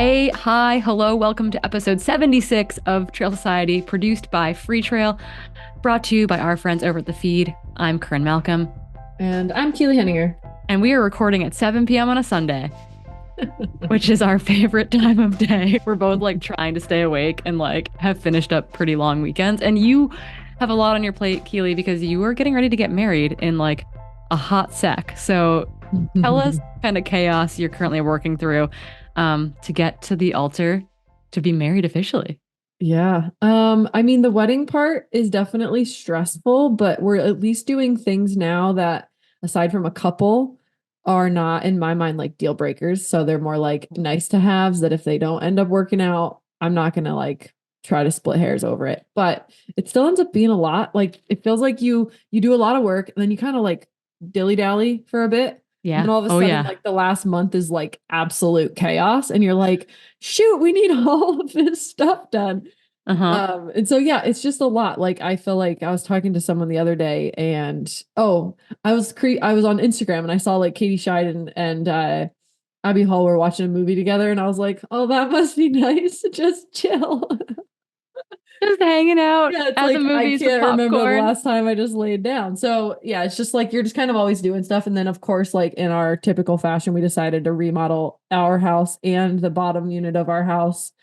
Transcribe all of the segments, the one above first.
Hey, hi, hello, welcome to episode 76 of Trail Society, produced by Free Trail, brought to you by our friends over at The Feed. I'm Corinne Malcolm. And I'm Keely Henninger. And we are recording at 7 p.m. on a Sunday, which is our favorite time of day. We're both like trying to stay awake and like have finished up pretty long weekends. And you have a lot on your plate, Keely, because you are getting ready to get married in like a hot sec. So tell us kind of chaos you're currently working through to get to the altar to be married officially. Yeah. I mean, the wedding part is definitely stressful, but we're at least doing things now that, aside from a couple, are not, in my mind, like deal breakers. So they're more like nice to haves that if they don't end up working out, I'm not gonna like try to split hairs over it. But it still ends up being a lot. Like it feels like you do a lot of work and then you kind of like dilly-dally for a bit. And Yeah. then all of a Oh, sudden, yeah. like the last month is like absolute chaos. And you're like, shoot, we need all of this stuff done. Uh-huh. And so yeah, it's just a lot. Like I feel like I was talking to someone the other day and I was on Instagram and I saw like Katie Scheid and Abby Hall were watching a movie together and I was like, oh, that must be nice. Just chill. Just hanging out Yeah, it's at the like I movies with can't remember the popcorn. last time I just laid down. So yeah, it's just like you're just kind of always doing stuff. And then of course, like in our typical fashion, we decided to remodel our house and the bottom unit of our house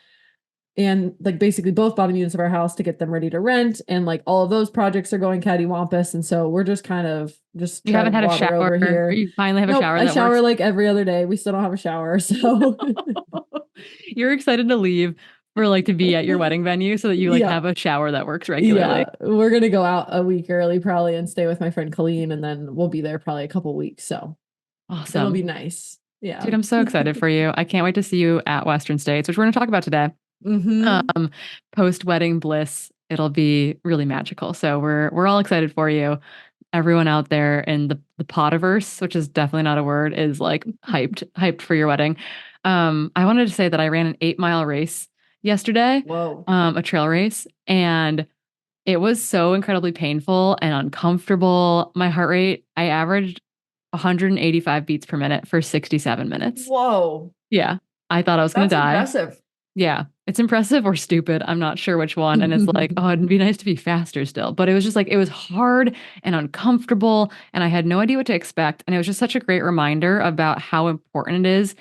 and like basically both bottom units of our house to get them ready to rent. And like all of those projects are going cattywampus. And so we're just kind of just You treading haven't had a water shower, over or here. you finally have a Nope, shower I that shower works. like every other day. We still don't have a shower. So You're excited to leave for like to be at your wedding venue so that you like yeah. have a shower that works Yeah. regularly. We're gonna go out a week early probably and stay with my friend Colleen and then we'll be there probably a couple weeks. So it'll be Awesome. nice. Yeah. Dude, I'm so excited for you. I can't wait to see you at Western States, which we're going to talk about today. Mm-hmm. Um, Post-wedding bliss. It'll be really magical. So we're all excited for you. Everyone out there in the Podiverse, which is definitely not a word, is like hyped for your wedding. I wanted to say that I ran an 8-mile race yesterday, Whoa. a trail race, and it was so incredibly painful and uncomfortable. My heart rate, I averaged 185 beats per minute for 67 minutes. Whoa. Yeah, I thought I was going to That's die. impressive. Yeah, it's impressive or stupid. I'm not sure which one. And it's like, oh, it'd be nice to be faster still. But it was just like, it was hard and uncomfortable. And I had no idea what to expect. And it was just such a great reminder about how important it is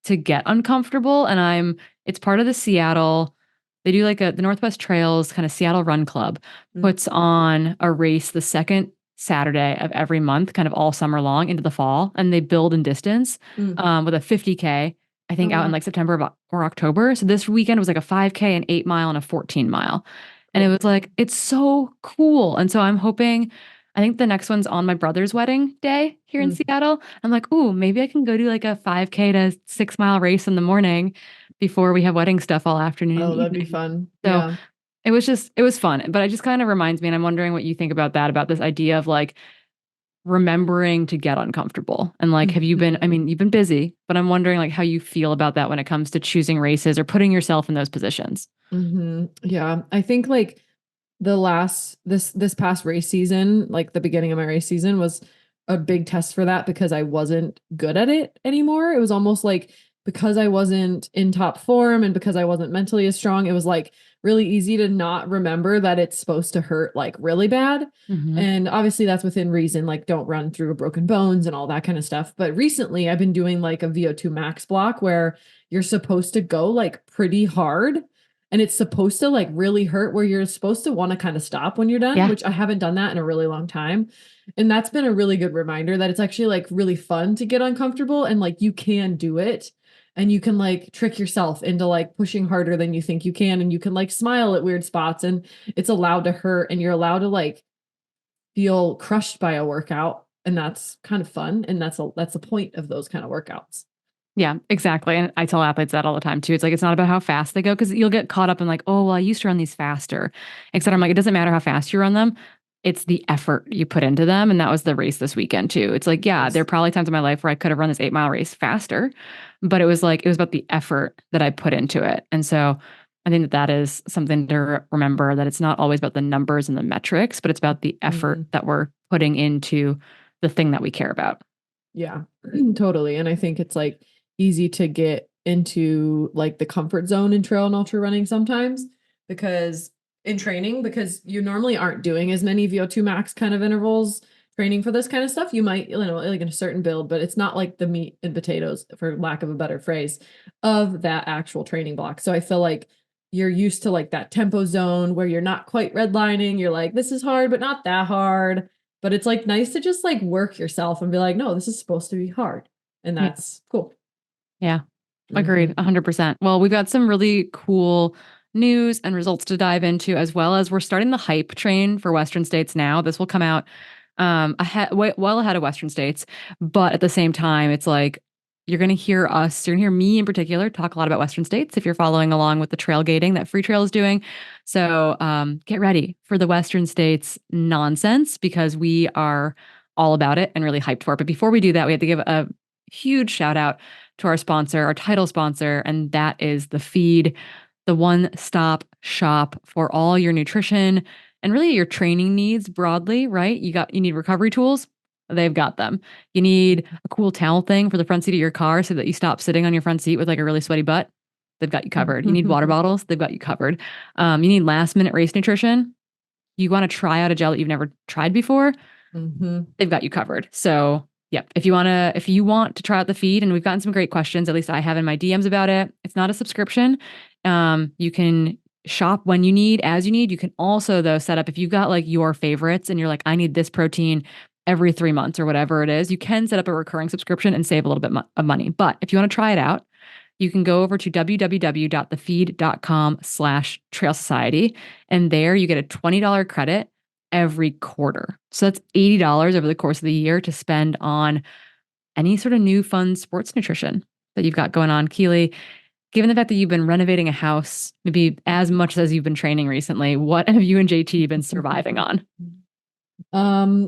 to get uncomfortable. And it's part of the Seattle, they do like the Northwest Trails kind of Seattle Run Club puts on a race the second Saturday of every month, kind of all summer long into the fall. And they build in distance Mm. with a 50K. I Oh think out in wow. like September or October. So this weekend was like a 5K, an 8 mile, and a 14 mile. And it Cool. was like, it's so cool. And so I'm hoping, I think the next one's on my brother's wedding day here in Mm. Seattle. I'm like, ooh, maybe I can go do like a 5K to 6 mile race in the morning before we have wedding stuff all afternoon and Oh, that'd be evening. fun. So Yeah. it was fun. But it just kind of reminds me, and I'm wondering what you think about that, about this idea of like remembering to get uncomfortable. And like, have you been, I Mhm. mean, you've been busy, but I'm wondering like how you feel about that when it comes to choosing races or putting yourself in those positions. Yeah. I think like this past race season, like the beginning of my race season was a big test for that because I wasn't good at it anymore. It was almost like because I wasn't in top form and because I wasn't mentally as strong, it was like really easy to not remember that it's supposed to hurt like really bad. Hmm. And obviously that's within reason, like don't run through broken bones and all that kind of stuff. But recently I've been doing like a VO2 max block where you're supposed to go like pretty hard and it's supposed to like really hurt where you're supposed to want to kind of stop when you're done, Yeah. which I haven't done that in a really long time. And that's been a really good reminder that it's actually like really fun to get uncomfortable and like you can do it and you can like trick yourself into like pushing harder than you think you can and you can like smile at weird spots and it's allowed to hurt and you're allowed to like feel crushed by a workout and that's kind of fun and that's the point of those kind of workouts. Yeah, exactly. And I tell athletes that all the time too. It's like, it's not about how fast they go because you'll get caught up in like, oh, well, I used to run these faster, et cetera. I'm like, it doesn't matter how fast you run them. It's the effort you put into them. And that was the race this weekend too. It's like, yeah, there are Yes. probably times in my life where I could have run this 8 mile race faster, but it was like, it was about the effort that I put into it. And so I think that that is something to remember, that it's not always about the numbers and the metrics, but it's about the effort Mhm. that we're putting into the thing that we care about. Yeah, totally. And I think it's like easy to get into like the comfort zone in trail and ultra running sometimes because in training, because you normally aren't doing as many VO2 max kind of intervals training for this kind of stuff. You might, like in a certain build, but it's not like the meat and potatoes, for lack of a better phrase, of that actual training block. So I feel like you're used to like that tempo zone where you're not quite redlining. You're like, this is hard, but not that hard. But it's like nice to just like work yourself and be like, no, this is supposed to be hard. And Yeah. that's cool. Yeah. Agreed. 100%. Well, we've got some really cool news and results to dive into, as well as we're starting the hype train for Western states now. This will come out well ahead of Western states, but at the same time, it's like you're going to hear us, you're going to hear me in particular talk a lot about Western states if you're following along with the trailgating that Free Trail is doing. So get ready for the Western states nonsense because we are all about it and really hyped for it. But before we do that, we have to give a huge shout out to our sponsor, our title sponsor, and that is The Feed, the one-stop shop for all your nutrition and really your training needs broadly, right? You need recovery tools. They've got them. You need a cool towel thing for the front seat of your car so that you stop sitting on your front seat with like a really sweaty butt. They've got you covered. You need water bottles. They've got you covered. You need last minute race nutrition. You want to try out a gel that you've never tried before. They've got you covered. So yep. If you want to try out the feed, and we've gotten some great questions, at least I have in my DMs about it. It's not a subscription. You can shop when you need, as you need. You can also though set up if you've got like your favorites and you're like, I need this protein every 3 months or whatever it is. You can set up a recurring subscription and save a little bit of money. But if you want to try it out, you can go over to www.thefeed.com/trail society. And there you get a $20 credit every quarter. So that's $80 over the course of the year to spend on any sort of new fun sports nutrition that you've got going on. Keely, given the fact that you've been renovating a house maybe as much as you've been training recently, what have you and JT been surviving on?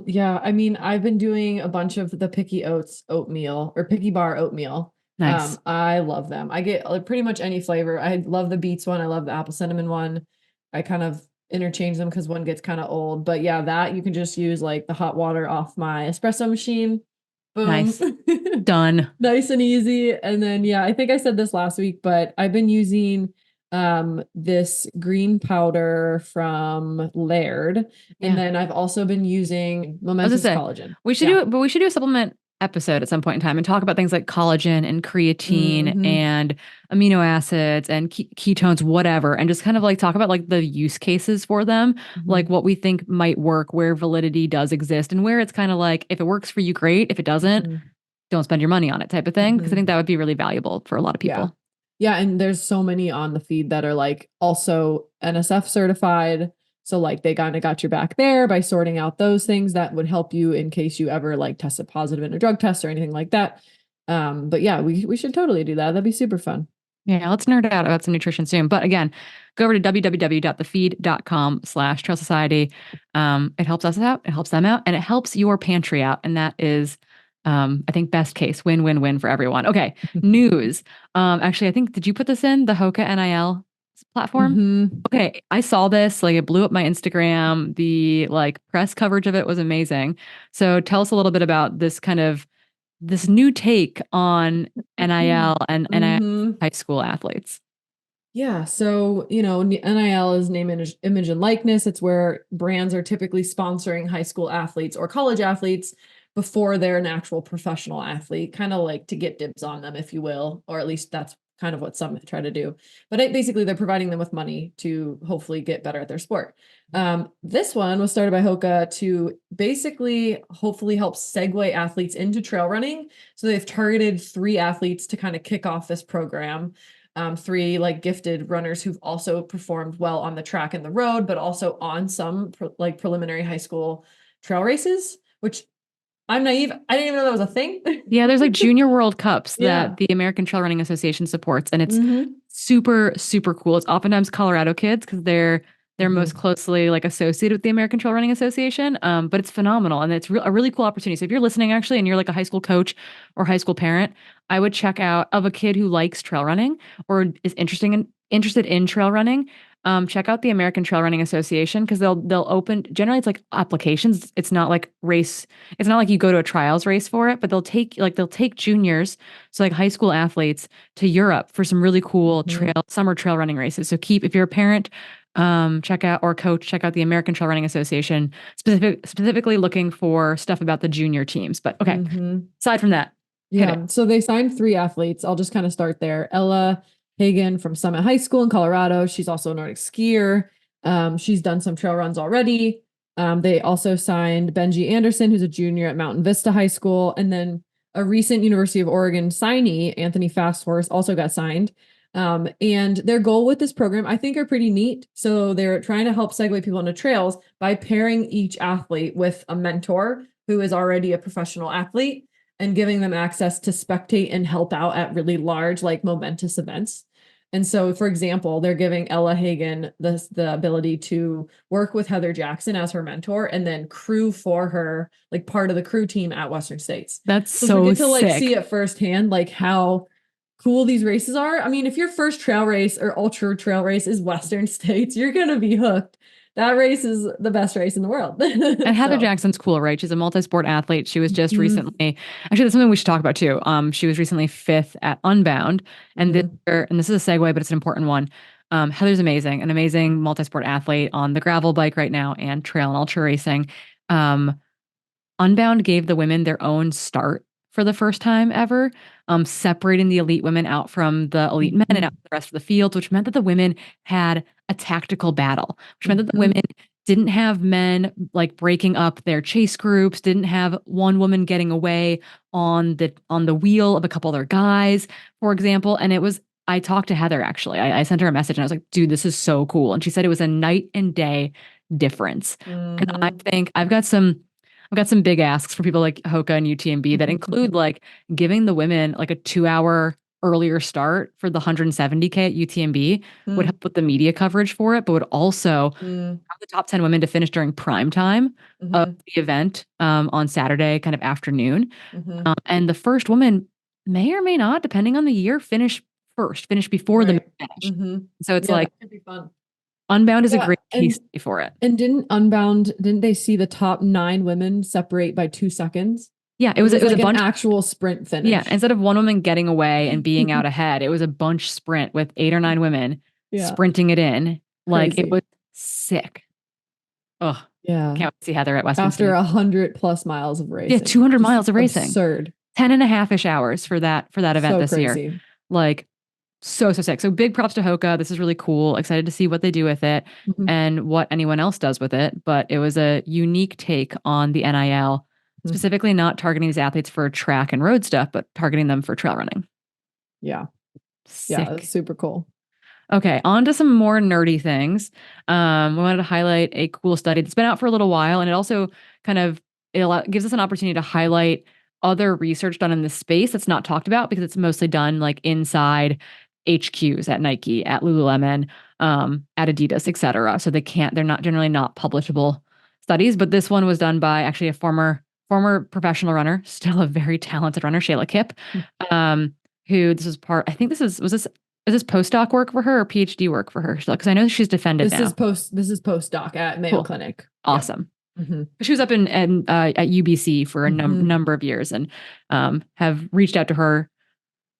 Yeah, I mean, I've been doing a bunch of the Picky Oats oatmeal or Picky Bar oatmeal. Nice. I love them. I get like pretty much any flavor. I love the beets one. I love the apple cinnamon one. I kind of interchange them because one gets kind of old. But yeah, that you can just use like the hot water off my espresso machine. Boom. Nice. Done. Nice and easy. And then yeah, I think I said this last week, but I've been using this green powder from Laird. Yeah. And then I've also been using Momentous Collagen. We should do a supplement episode at some point in time and talk about things like collagen and creatine and amino acids and ketones, whatever, and just kind of like talk about like the use cases for them, like what we think might work, where validity does exist, and where it's kind of like if it works for you, great. If it doesn't, don't spend your money on it type of thing. Because I think that would be really valuable for a lot of people. Yeah, and there's so many on the feed that are like also NSF certified. So like they kind of got your back there by sorting out those things that would help you in case you ever like tested positive in a drug test or anything like that. But yeah, we should totally do that. That'd be super fun. Yeah, let's nerd out about some nutrition soon. But again, go over to www.thefeed.com/trail society. It helps us out, it helps them out, and it helps your pantry out. And that is I think best case, win-win-win for everyone. Okay, news. Actually, I think, did you put this in the Hoka NIL platform? Okay, I saw this, like it blew up my Instagram. The like press coverage of it was amazing. So tell us a little bit about this new take on NIL and NIL high school athletes. Yeah, so NIL is name, image, and likeness. It's where brands are typically sponsoring high school athletes or college athletes before they're an actual professional athlete, kind of like to get dibs on them, if you will, or at least that's kind of what some try to do. But basically, they're providing them with money to hopefully get better at their sport. This one was started by Hoka to basically hopefully help segue athletes into trail running. So they've targeted 3 athletes to kind of kick off this program. 3 like gifted runners who've also performed well on the track and the road, but also on some preliminary high school trail races, which I'm naive. I didn't even know that was a thing. Yeah, there's like junior World Cups that the American Trail Running Association supports, and it's super, super cool. It's oftentimes Colorado kids because they're most closely like associated with the American Trail Running Association. But it's phenomenal, and it's a really cool opportunity. So if you're listening actually, and you're like a high school coach or high school parent, I would check out of a kid who likes trail running or is interested in trail running. check out the American Trail Running Association because they'll open generally it's like applications. It's not like race. It's not like you go to a trials race for it, but they'll take juniors, so like high school athletes to Europe for some really cool summer trail running races. So if you're a parent, check out or coach, check out the American Trail Running Association, specifically looking for stuff about the junior teams. But okay, aside from that, hit it. Yeah. So they signed 3 athletes. I'll just kind of start there. Ella Hagen from Summit High School in Colorado. She's also a Nordic skier. She's done some trail runs already. They also signed Benji Anderson, who's a junior at Mountain Vista High School. And then a recent University of Oregon signee, Anthony Fasthorse, also got signed. And their goal with this program, I think, are pretty neat. So they're trying to help segue people into trails by pairing each athlete with a mentor who is already a professional athlete and giving them access to spectate and help out at really large, like momentous events. And so, for example, they're giving Ella Hagen the ability to work with Heather Jackson as her mentor and then crew for her, like part of the crew team at Western States. That's so we get to like sick. see it firsthand, like how cool these races are. I mean, if your first trail race or ultra trail race is Western States, you're going to be hooked. That race is the best race in the world. And Heather Jackson's cool, right? She's a multi-sport athlete. She was just recently, actually, that's something we should talk about too. She was recently 5th at Unbound, and this is a segue, but it's an important one. Heather's amazing, an amazing multi-sport athlete on the gravel bike right now and trail and ultra racing. Unbound gave the women their own start for the first time ever, separating the elite women out from the elite men and out the rest of the field, which meant that the women had a tactical battle, which meant that the women didn't have men like breaking up their chase groups, didn't have one woman getting away on the wheel of a couple other guys, for example. And I talked to Heather actually. I sent her a message and I was like, dude, this is so cool. And she said it was a night and day difference. And I think I've got some big asks for people like Hoka and UTMB that include like giving the women like a 2-hour earlier start for the 170K at UTMB would help with the media coverage for it, but would also have the top 10 women to finish during prime time of the event on Saturday, kind of afternoon. And the first woman may or may not, depending on the year, finish before the finish. So it's like, that could be fun. Unbound is a great case study for it. And didn't they see the top 9 women separate by 2 seconds? Yeah, it was like a bunch an actual sprint finish. Yeah, instead of one woman getting away and being out ahead, it was a bunch sprint with 8 or 9 women sprinting it in. Like it was sick. Oh, yeah. Can't wait to see Heather at Western After States. 100+ miles of racing. Yeah, 200 miles of racing. Absurd. 10 and a half-ish hours for that event this year. Like so sick. So big props to Hoka. This is really cool. Excited to see what they do with it and what anyone else does with it. But it was a unique take on the NIL, specifically not targeting these athletes for track and road stuff, but targeting them for trail running. Yeah. Sick. Yeah, that's super cool. Okay, on to some more nerdy things. We wanted to highlight a cool study that's been out for a little while, and it also it gives us an opportunity to highlight other research done in this space that's not talked about because it's mostly done like inside HQs at Nike, at Lululemon, at Adidas, etc. So they're not generally not publishable studies, but this one was done by actually a former professional runner, still a very talented runner, Shayla Kipp, who this was part. I think this is this postdoc work for her or PhD work for her? Because I know she's defended this now. This is postdoc at Mayo Clinic. Awesome. Yeah. She was up at UBC for a number of years and have reached out to her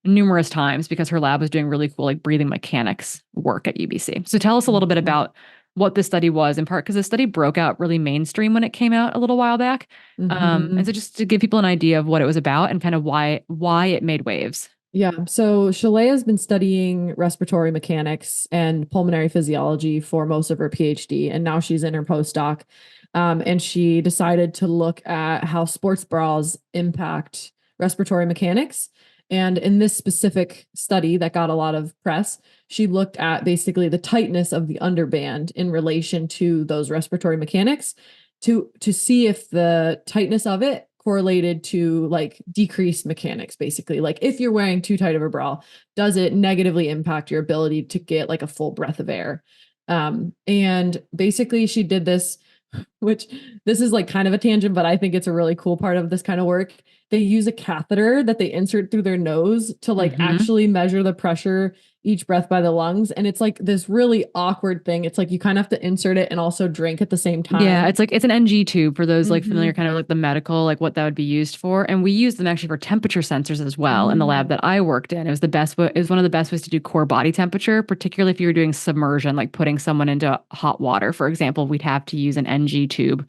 numerous times because her lab was doing really cool like breathing mechanics work at UBC. So tell us a little bit about what this study was, in part because the study broke out really mainstream when it came out a little while back. And so just to give people an idea of what it was about and kind of why it made waves. Yeah. So Shalea has been studying respiratory mechanics and pulmonary physiology for most of her PhD, and now she's in her postdoc. And she decided to look at how sports bras impact respiratory mechanics. And in this specific study that got a lot of press, she looked at basically the tightness of the underband in relation to those respiratory mechanics to see if the tightness of it correlated to like decreased mechanics, basically. Like if you're wearing too tight of a bra, does it negatively impact your ability to get like a full breath of air? And basically she did this, which this is like kind of a tangent, but I think it's a really cool part of this kind of work. They use a catheter that they insert through their nose to like actually measure the pressure each breath by the lungs. And it's like this really awkward thing. It's like you kind of have to insert it and also drink at the same Yeah, time. it's like it's an NG tube for those like familiar Mm-hmm. kind of like the medical, like what that would be used for. And we use them actually for temperature sensors as well in the lab Mm. that I worked in. It was the best way, it was one of the best ways to do core body temperature, particularly if you were doing submersion, like putting someone into hot water, for example, we'd have to use an NG tube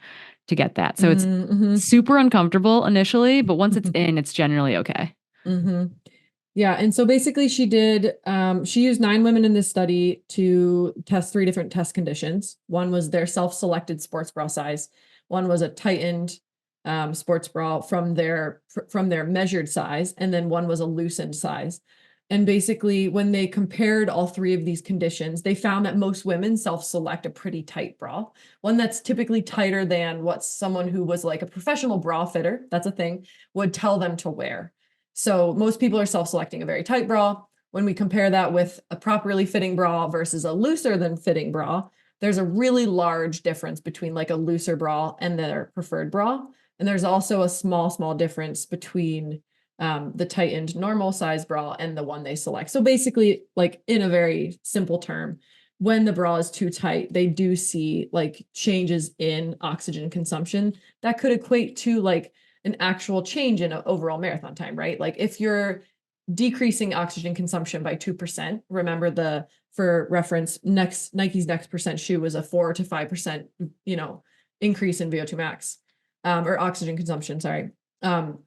to get that. So it's Mm-hmm. super uncomfortable initially, but once it's in, it's generally okay. Mm-hmm. Yeah. And so basically she used 9 women in this study to test 3 different test conditions. One was their self-selected sports bra size. One was a tightened sports bra from their measured size. And then one was a loosened size. And basically when they compared all 3 of these conditions, they found that most women self-select a pretty tight bra, one that's typically tighter than what someone who was like a professional bra fitter, that's a thing, would tell them to wear. So most people are self-selecting a very tight bra. When we compare that with a properly fitting bra versus a looser than fitting bra, there's a really large difference between like a looser bra and their preferred bra. And there's also a small difference between the tightened normal size bra and the one they select. So basically, like in a very simple term, when the bra is too tight, they do see like changes in oxygen consumption that could equate to like an actual change in overall marathon time, right? Like if you're decreasing oxygen consumption by 2%, remember for reference, Nike's next percent shoe was a 4 to 5%, increase in VO2 max, or oxygen consumption, sorry.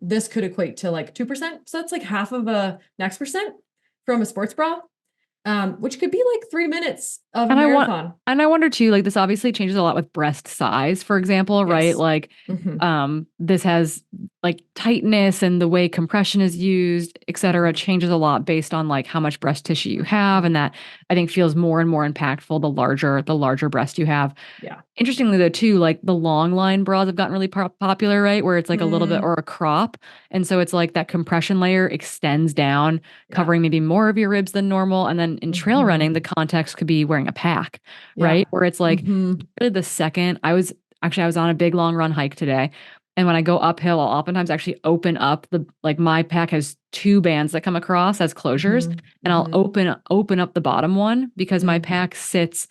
This could equate to like 2%. So that's like half of a next percent from a sports bra, which could be like 3 minutes of a And I want, marathon. and I wonder too, like this obviously changes a lot with breast size, for example, right? Yes. Like, Mm-hmm. this has like tightness and the way compression is used, et cetera, changes a lot based on like how much breast tissue you have. And that I think feels more and more impactful the larger breast you have. Yeah. Interestingly, though, too, like the long line bras have gotten really popular, right? Where it's like a little bit Mm, or a crop. And so it's like that compression layer extends down, yeah. covering maybe more of your ribs than normal. And then in trail Mm-hmm. running, the context could be wearing a pack, Yeah. right? Where it's like Mm-hmm. really the second I was on a big long run hike today. And when I go uphill, I'll oftentimes actually open up like my pack has 2 bands that come across as closures, Mm-hmm. and I'll Mm-hmm. open up the bottom one because my Mm-hmm. pack sits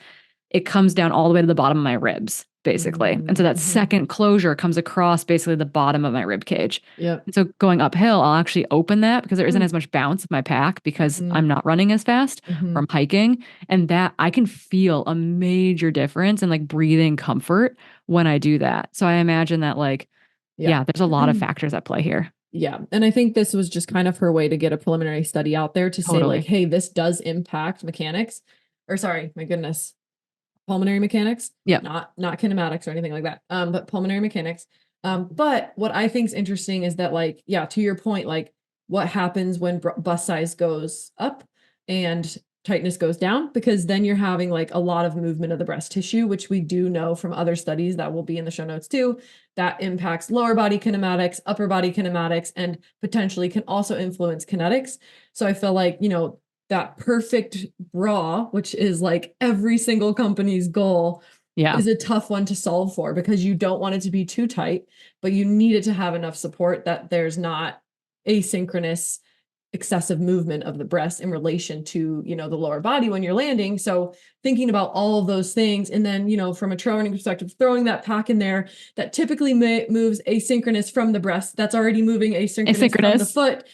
it comes down all the way to the bottom of my ribs, basically. And so that Mm-hmm. second closure comes across basically the bottom of my rib cage. Yep. And so going uphill, I'll actually open that because there isn't Mm. as much bounce of my pack because Mm-hmm. I'm not running as fast Mm-hmm. or I'm hiking. And that I can feel a major difference in like breathing comfort when I do that. So I imagine that like, Yeah. yeah, there's a lot of factors at play here. Yeah. And I think this was just kind of her way to get a preliminary study out there to say like, Totally. hey, this does impact mechanics, or sorry, my goodness, pulmonary mechanics, Yep. not kinematics or anything like that. But pulmonary mechanics. But what I think is interesting is that like, yeah, to your point, like what happens when bust size goes up and tightness goes down, because then you're having like a lot of movement of the breast tissue, which we do know from other studies that will be in the show notes too, that impacts lower body kinematics, upper body kinematics, and potentially can also influence kinetics. So I feel like, that perfect bra, which is like every single company's goal, Yeah. is a tough one to solve for because you don't want it to be too tight, but you need it to have enough support that there's not asynchronous excessive movement of the breast in relation to, the lower body when you're landing. So thinking about all of those things, and then, from a trail running perspective, throwing that pack in there that typically moves asynchronous from the breast, that's already moving asynchronous from the Asynchronous. foot.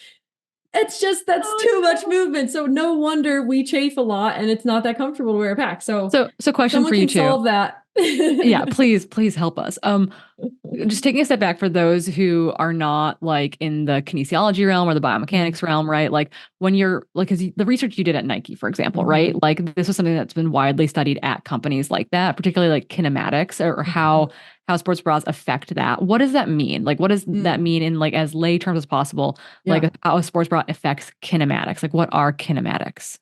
That's too much movement. So no wonder we chafe a lot and it's not that comfortable to wear a pack. So So question someone for you can too. solve that. Yeah, please help us. Just taking a step back for those who are not like in the kinesiology realm or the Mm, biomechanics realm, right? Like when you're like, because the research you did at Nike, for example, right? mhm, Like this was something that's been widely studied at companies like that, particularly like kinematics or mhm, how sports bras affect that. What does that mean? Like, what does that mm. mean in like as lay terms as possible? Like Yeah. how a sports bra affects kinematics? Like what are kinematics?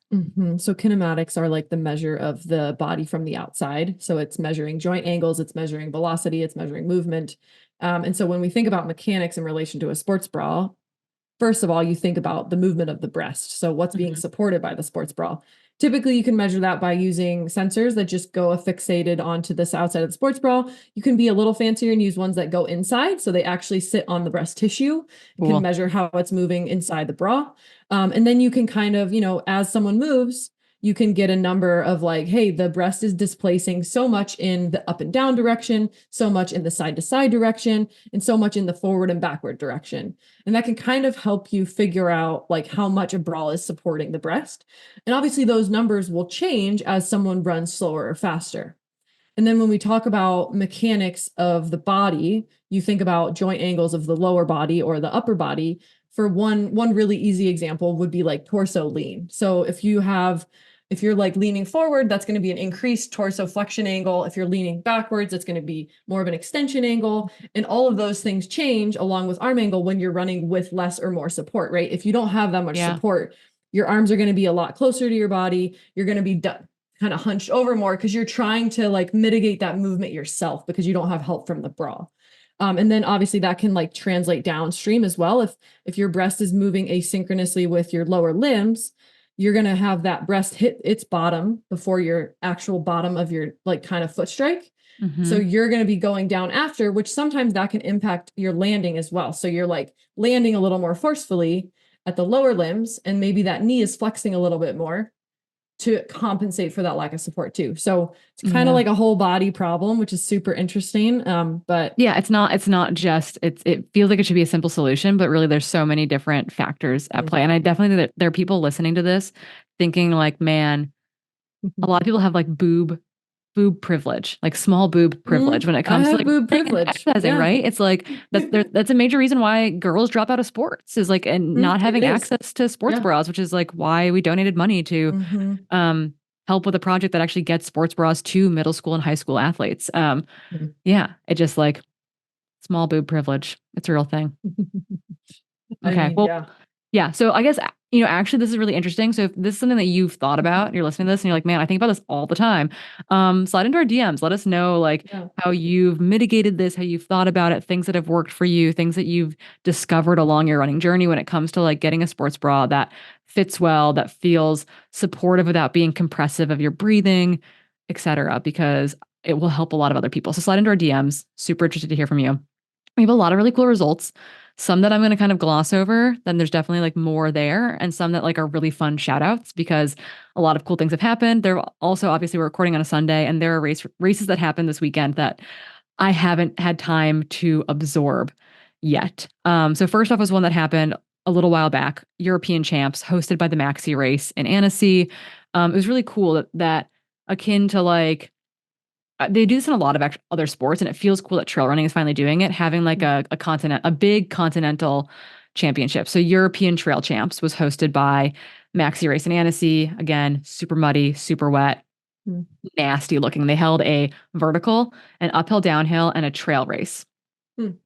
So kinematics are like the measure of the body from the outside. So it's measuring joint angles, it's measuring velocity, it's measuring movement. And so when we think about mechanics in relation to a sports bra, first of all, you think about the movement of the breast. So what's being Mhm. supported by the sports bra? Typically, you can measure that by using sensors that just go affixated onto this outside of the sports bra. You can be a little fancier and use ones that go inside. So they actually sit on the breast tissue and can Cool. measure how it's moving inside the bra. And then you can kind of, as someone moves, you can get a number of like, hey, the breast is displacing so much in the up and down direction, so much in the side to side direction, and so much in the forward and backward direction. And that can kind of help you figure out like how much a bra is supporting the breast. And obviously those numbers will change as someone runs slower or faster. And then when we talk about mechanics of the body, you think about joint angles of the lower body or the upper body. For one really easy example would be like torso lean. So if you're like leaning forward, that's going to be an increased torso flexion angle. If you're leaning backwards, it's going to be more of an extension angle. And all of those things change along with arm angle when you're running with less or more support, right? If you don't have that much support, your arms are going to be a lot closer to your body. You're going to be kind of hunched over more because you're trying to like mitigate that movement yourself because you don't have help from the bra. And then obviously that can like translate downstream as well. If your breast is moving asynchronously with your lower limbs, you're going to have that breast hit its bottom before your actual bottom of your like kind of foot strike. So you're going to be going down after, which sometimes that can impact your landing as well. So you're like landing a little more forcefully at the lower limbs, and maybe that knee is flexing a little bit more to compensate for that lack of support too. So it's kind of like a whole body problem, which is super interesting. But yeah, it's not just, it feels like it should be a simple solution, but really there's so many different factors at play. And I definitely think that there are people listening to this thinking like, man, a lot of people have like boob privilege, like small boob privilege when it comes to like boob privilege, exercising, right? It's like that's a major reason why girls drop out of sports is like and not having access to sports bras, which is like why we donated money to help with a project that actually gets sports bras to middle school and high school athletes. Yeah, it just like small boob privilege. It's a real thing. Okay. Yeah. So I guess, actually this is really interesting. So if this is something that you've thought about, you're listening to this and you're like, man, I think about this all the time. Slide into our DMs. Let us know like how you've mitigated this, how you've thought about it, things that have worked for you, things that you've discovered along your running journey when it comes to like getting a sports bra that fits well, that feels supportive without being compressive of your breathing, etc. Because it will help a lot of other people. So slide into our DMs. Super interested to hear from you. We have a lot of really cool results. Some that I'm going to kind of gloss over, then there's definitely like more there, and some that like are really fun shout outs because a lot of cool things have happened. There also, obviously, we're recording on a Sunday, and there are races that happened this weekend that I haven't had time to absorb yet. So first off was one that happened a little while back, European Champs, hosted by the Maxi Race in Annecy. It was really cool that akin to like they do this in a lot of other sports, and it feels cool that trail running is finally doing it, having like a big continental championship. So European Trail Champs was hosted by Maxi Race in Annecy. Again, super muddy, super wet, nasty looking. They held a vertical, an uphill, downhill, and a trail race,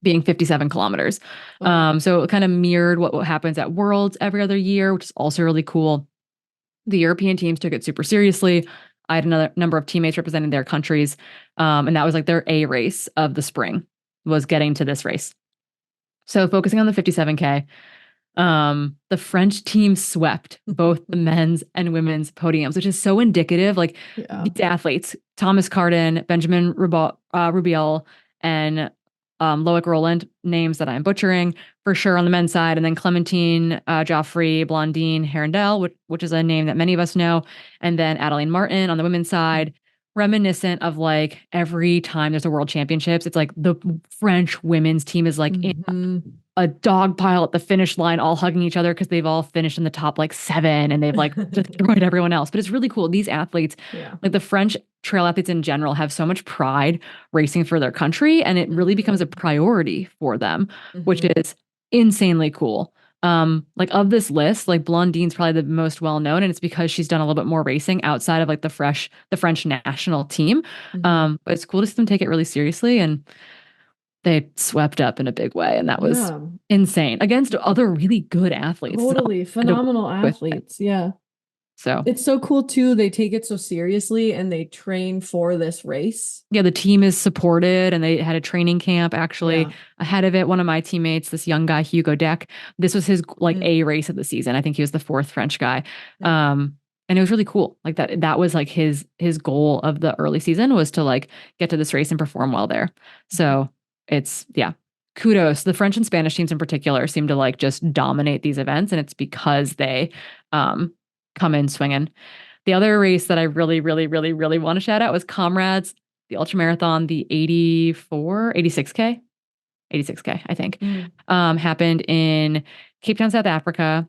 being 57 kilometers. So it kind of mirrored what happens at Worlds every other year, which is also really cool. The European teams took it super seriously. I had another number of teammates representing their countries. And that was like their A race of the spring, was getting to this race. So focusing on the 57K, the French team swept both the men's and women's podiums, which is so indicative. Like these athletes, Thomas Carden, Benjamin Rubiel, and Loic Roland, names that I'm butchering for sure on the men's side, and then Clementine Joffrey, Blondine Herondelle, which is a name that many of us know, and then Adeline Martin on the women's side, reminiscent of like every time there's a world championships, it's like the French women's team is like in a dog pile at the finish line, all hugging each other because they've all finished in the top like 7 and they've like destroyed everyone else. But it's really cool. These athletes, like the French trail athletes in general, have so much pride racing for their country, and it really becomes a priority for them, which is insanely cool. Like of this list, like Blondine's probably the most well known, and it's because she's done a little bit more racing outside of like the French national team. But it's cool to see them take it really seriously, and they swept up in a big way, and that was insane against other really good athletes. Totally phenomenal athletes. Yeah. So it's so cool too. They take it so seriously and they train for this race. Yeah, the team is supported, and they had a training camp actually ahead of it. One of my teammates, this young guy, Hugo Deck, this was his like A race of the season. I think he was the 4th French guy. And it was really cool. Like that was like his goal of the early season was to like get to this race and perform well there. So it's yeah. Kudos. The French and Spanish teams in particular seem to like just dominate these events, and it's because they um come in swinging. The other race that I really, really, really, really want to shout out was Comrades, the ultra marathon, the 84, 86K, 86K, I think, Mm. happened in Cape Town, South Africa,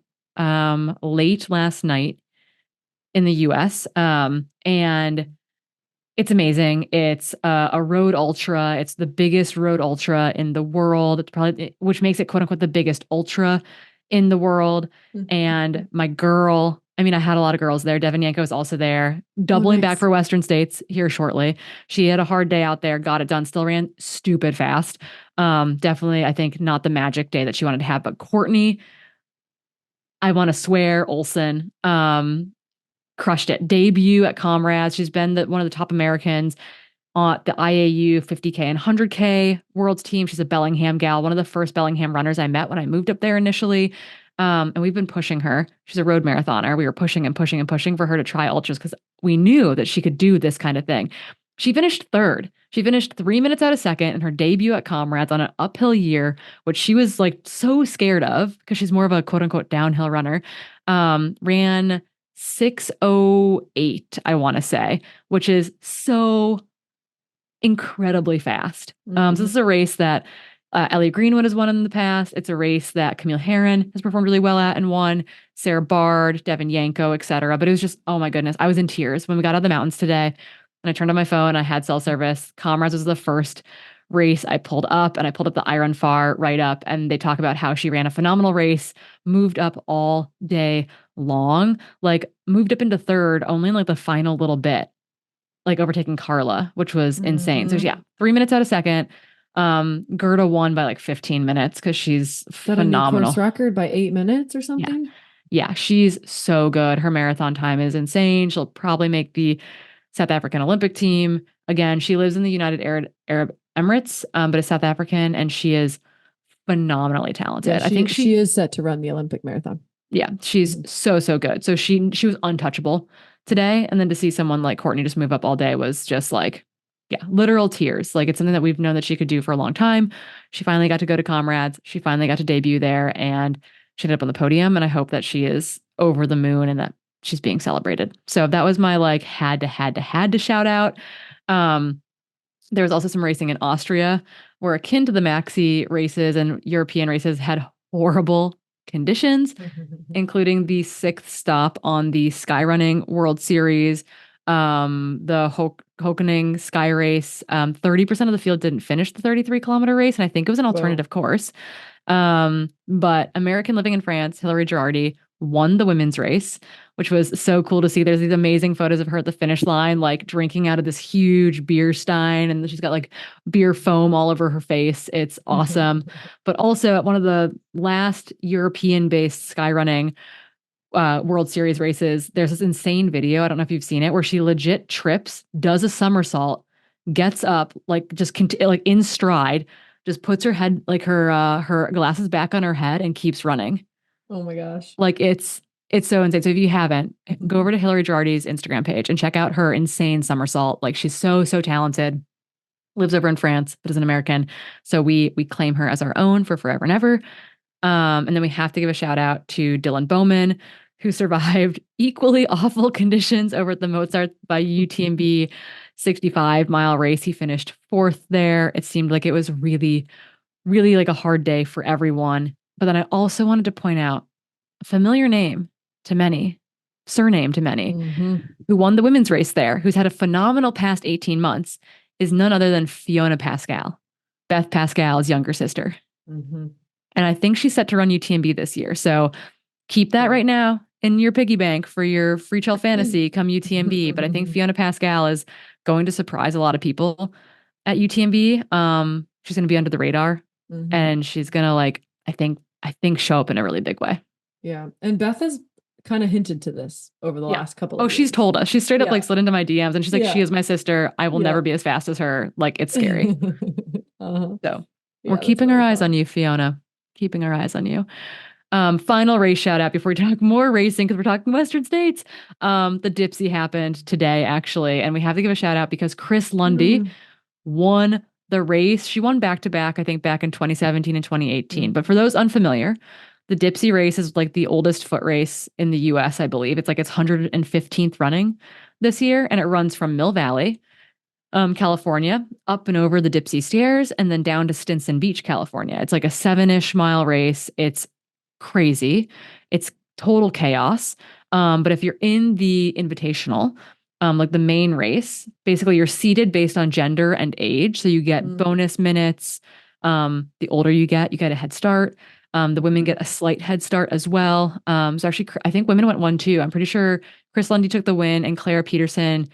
late last night in the US. And it's amazing. It's a road ultra. It's the biggest road ultra in the world. It's probably, which makes it quote unquote the biggest ultra in the world. And my girl, I mean, I had a lot of girls there. Devin Yanko is also there, Oh, doubling back nice. for Western States here shortly. She had a hard day out there, got it done, still ran stupid fast. Definitely, I think not the magic day that she wanted to have, but Courtney, I want to swear, Olsen, crushed it. Debut at Comrades. She's been one of the top Americans on the IAU 50K and 100K world's team. She's a Bellingham gal, one of the first Bellingham runners I met when I moved up there initially. And we've been pushing her. She's a road marathoner. We were pushing and pushing and pushing for her to try ultras because we knew that she could do this kind of thing. She finished third. She finished 3 minutes out of second in her debut at Comrades on an uphill year, which she was like so scared of because she's more of a quote unquote downhill runner. Ran 6:08, I want to say, which is so incredibly fast. So this is a race that Ellie Greenwood has won in the past. It's a race that Camille Herron has performed really well at and won. Sarah Bard, Devin Yanko, etc. But it was just, oh my goodness, I was in tears when we got out of the mountains today. And I turned on my phone. I had cell service. Comrades was the first race I pulled up, and I pulled up the Iron Far right up, and they talk about how she ran a phenomenal race, moved up all day long, like moved up into third only in like the final little bit, like overtaking Carla, which was insane. So yeah, 3 minutes out of second. Gerda won by like 15 minutes because she's Got a new phenomenal. course record by 8 minutes or something. Yeah, she's so good. Her marathon time is insane. She'll probably make the South African Olympic team. Again, she lives in the United Arab Emirates, but is South African, and she is phenomenally talented. Yeah, I think she is set to run the Olympic marathon. yeah, she's so good. So she was untouchable today, and then to see someone like Courtney just move up all day was just like, yeah, literal tears. Like it's something that we've known that she could do for a long time. She finally got to go to Comrades. She finally got to debut there, and she ended up on the podium. And I hope that she is over the moon and that she's being celebrated. So that was my like had to shout out. There was also some racing in Austria where akin to the maxi races and European races had horrible conditions, including the sixth stop on the Skyrunning World Series, the Hoka Sky Race. 30% of the field didn't finish the 33-kilometer race, and I think it was an alternative course. But American living in France, Hillary Girardi, won the women's race, which was so cool to see. There's these amazing photos of her at the finish line, like drinking out of this huge beer stein, and she's got like beer foam all over her face. It's awesome. But also at one of the last European-based skyrunning World Series races, there's this insane video. I don't know if you've seen it, where she legit trips, does a somersault, gets up, like just like in stride, just puts her head, like her glasses back on her head, and keeps running. Oh my gosh. Like it's so insane. So if you haven't, go over to Hillary Girardi's Instagram page and check out her insane somersault. Like she's so talented. Lives over in France, but is an American. So we claim her as our own for forever and ever. And then we have to give a shout out to Dylan Bowman, who survived equally awful conditions over at the Mozart by UTMB 65-mile race. He finished fourth there. It seemed like it was really, really like a hard day for everyone. But then I also wanted to point out a familiar name to many, surname to many, who won the women's race there, who's had a phenomenal past 18 months, is none other than Fiona Pascal, Beth Pascal's younger sister. And I think she's set to run UTMB this year. So keep that right now in your piggy bank for your free trail fantasy come UTMB. But I think Fiona Pascal is going to surprise a lot of people at UTMB. She's going to be under the radar, and she's going to like, I think show up in a really big way. Yeah. And Beth has kind of hinted to this over the last couple of years. She's told us. She straight up like slid into my DMs, and she's like, she is my sister. I will never be as fast as her. Like, it's scary. So we're keeping our eyes on you, Fiona. Keeping our eyes on you. Final race shout out before we talk more racing, because we're talking Western States. The Dipsy happened today, actually, and we have to give a shout out because Chris Lundy Mm, won the race. She won back to back, I think, back in 2017 and 2018. mm, But for those unfamiliar, the Dipsy race is like the oldest foot race in the US, I believe. It's like its 115th running this year, and it runs from Mill Valley, California, up and over the Dipsy Stairs, and then down to Stinson Beach, California. It's like a 7-ish mile race. It's crazy. It's total chaos. But if you're in the invitational, like the main race, basically you're seated based on gender and age. So you get mm, bonus minutes. The older you get a head start. The women mhm, get a slight head start as well. So actually, I think women went 1-2. I'm pretty sure Chris Lundy took the win and Clara Peterson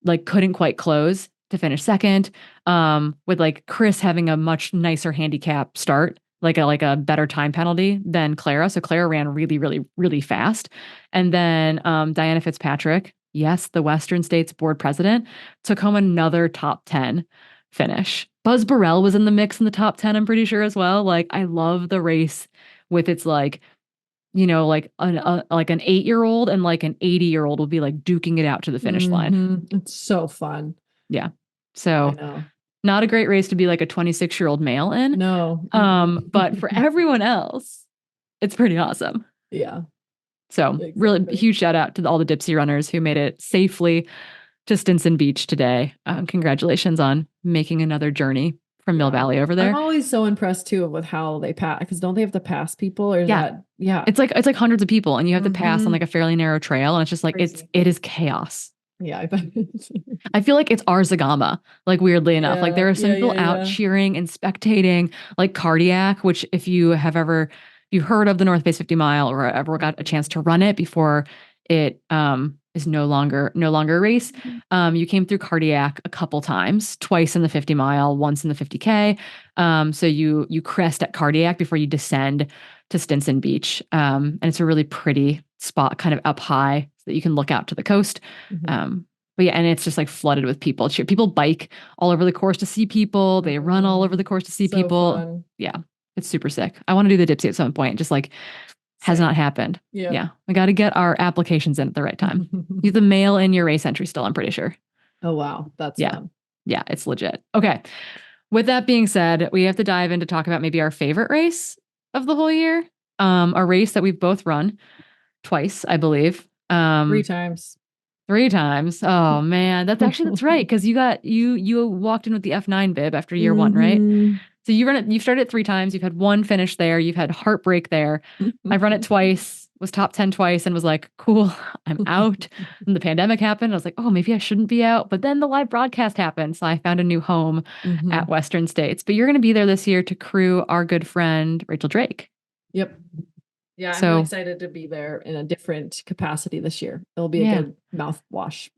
like couldn't quite close to finish second. With like Chris having a much nicer handicap start, like a better time penalty than Clara. So Clara ran really, really, really fast. And then Diana Fitzpatrick, yes, the Western States board president, took home another top 10 finish. Buzz Burrell was in the mix in the top 10, I'm pretty sure as well. Like I love the race with its like like an 8-year-old and like an 80-year-old will be like duking it out to the finish line. It's so fun. Yeah. I So know. not a great race to be like a 26-year-old male in. No. But for everyone else, it's pretty awesome. Yeah, So really exactly. huge shout out to all the Dipsy runners who made it safely to Stinson Beach today. Congratulations on making another journey from Mill Yeah. Valley over I'm there. always so impressed too with how they pass, because don't they have to pass people, or is Yeah. that, yeah. It's like hundreds of people and you have to pass on Hmm. like a fairly narrow trail and it's just like Crazy. it is chaos. Yeah, I bet. I feel like it's our Zagama, like weirdly enough. Like there Yeah, are some yeah, people yeah, out yeah. cheering and spectating, like cardiac, which if you've heard of the North Face 50 mile or ever got a chance Mhm. to run it before it is no longer a race. You came through cardiac a couple times, twice in the 50 mile, once in the 50K. So you crest at cardiac before you descend to Stinson Beach. And it's a really pretty spot kind of up high so that you can look out to the coast. Mhm. Um, but yeah, and it's just like flooded with people. People bike all over the course to see people. They run all over the Mhm. course to see So people. fun. Yeah, it's super sick. I want to do the Dipsy at some point. Just like has not Same. happened. Yep. Yeah, we got to get our applications in at the right time. You have to mail in your race entry still. I'm pretty sure. Oh, wow. That's Yeah, fun. yeah, it's legit. Okay. With that being said, we have to dive in to talk about maybe our favorite race of the whole year. A race that we've both run twice, I believe. 3 times. 3 times. Oh man, that's right. Because you walked in with the F9 bib after year one, right? Hmm. So you've started it 3 times. You've had one finish there. You've had heartbreak there. I've run it twice. Was top 10 twice and was like, cool, I'm out. And the pandemic happened. I was like, oh, maybe I shouldn't be out. But then the live broadcast happened. So I found a new home Hmm. at Western States. But you're going to be there this year to crew our good friend Rachel Drake. Yep. Yeah, I'm really So excited to be there in a different capacity this year. It'll be a yeah. good mouthwash.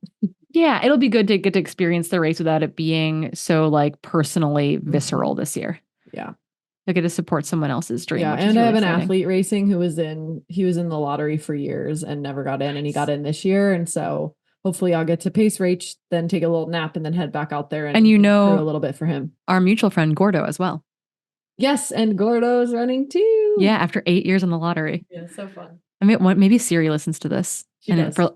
Yeah, it'll be good to get to experience the race without it being so like personally visceral Mhm. this year. Yeah. You'll get to support someone else's dream, Yeah. which is And I really have an exciting. athlete racing he was in the lottery for years and never got in, and he got in this year. And so hopefully I'll get to pace Rach, then take a little nap and then head back out there And and crew a little bit for him. our mutual friend Gordo as well. Yes, and Gordo's running too. Yeah, after 8 years on the lottery. Yeah, so fun. I mean, maybe Siri listens to this. She And does. we're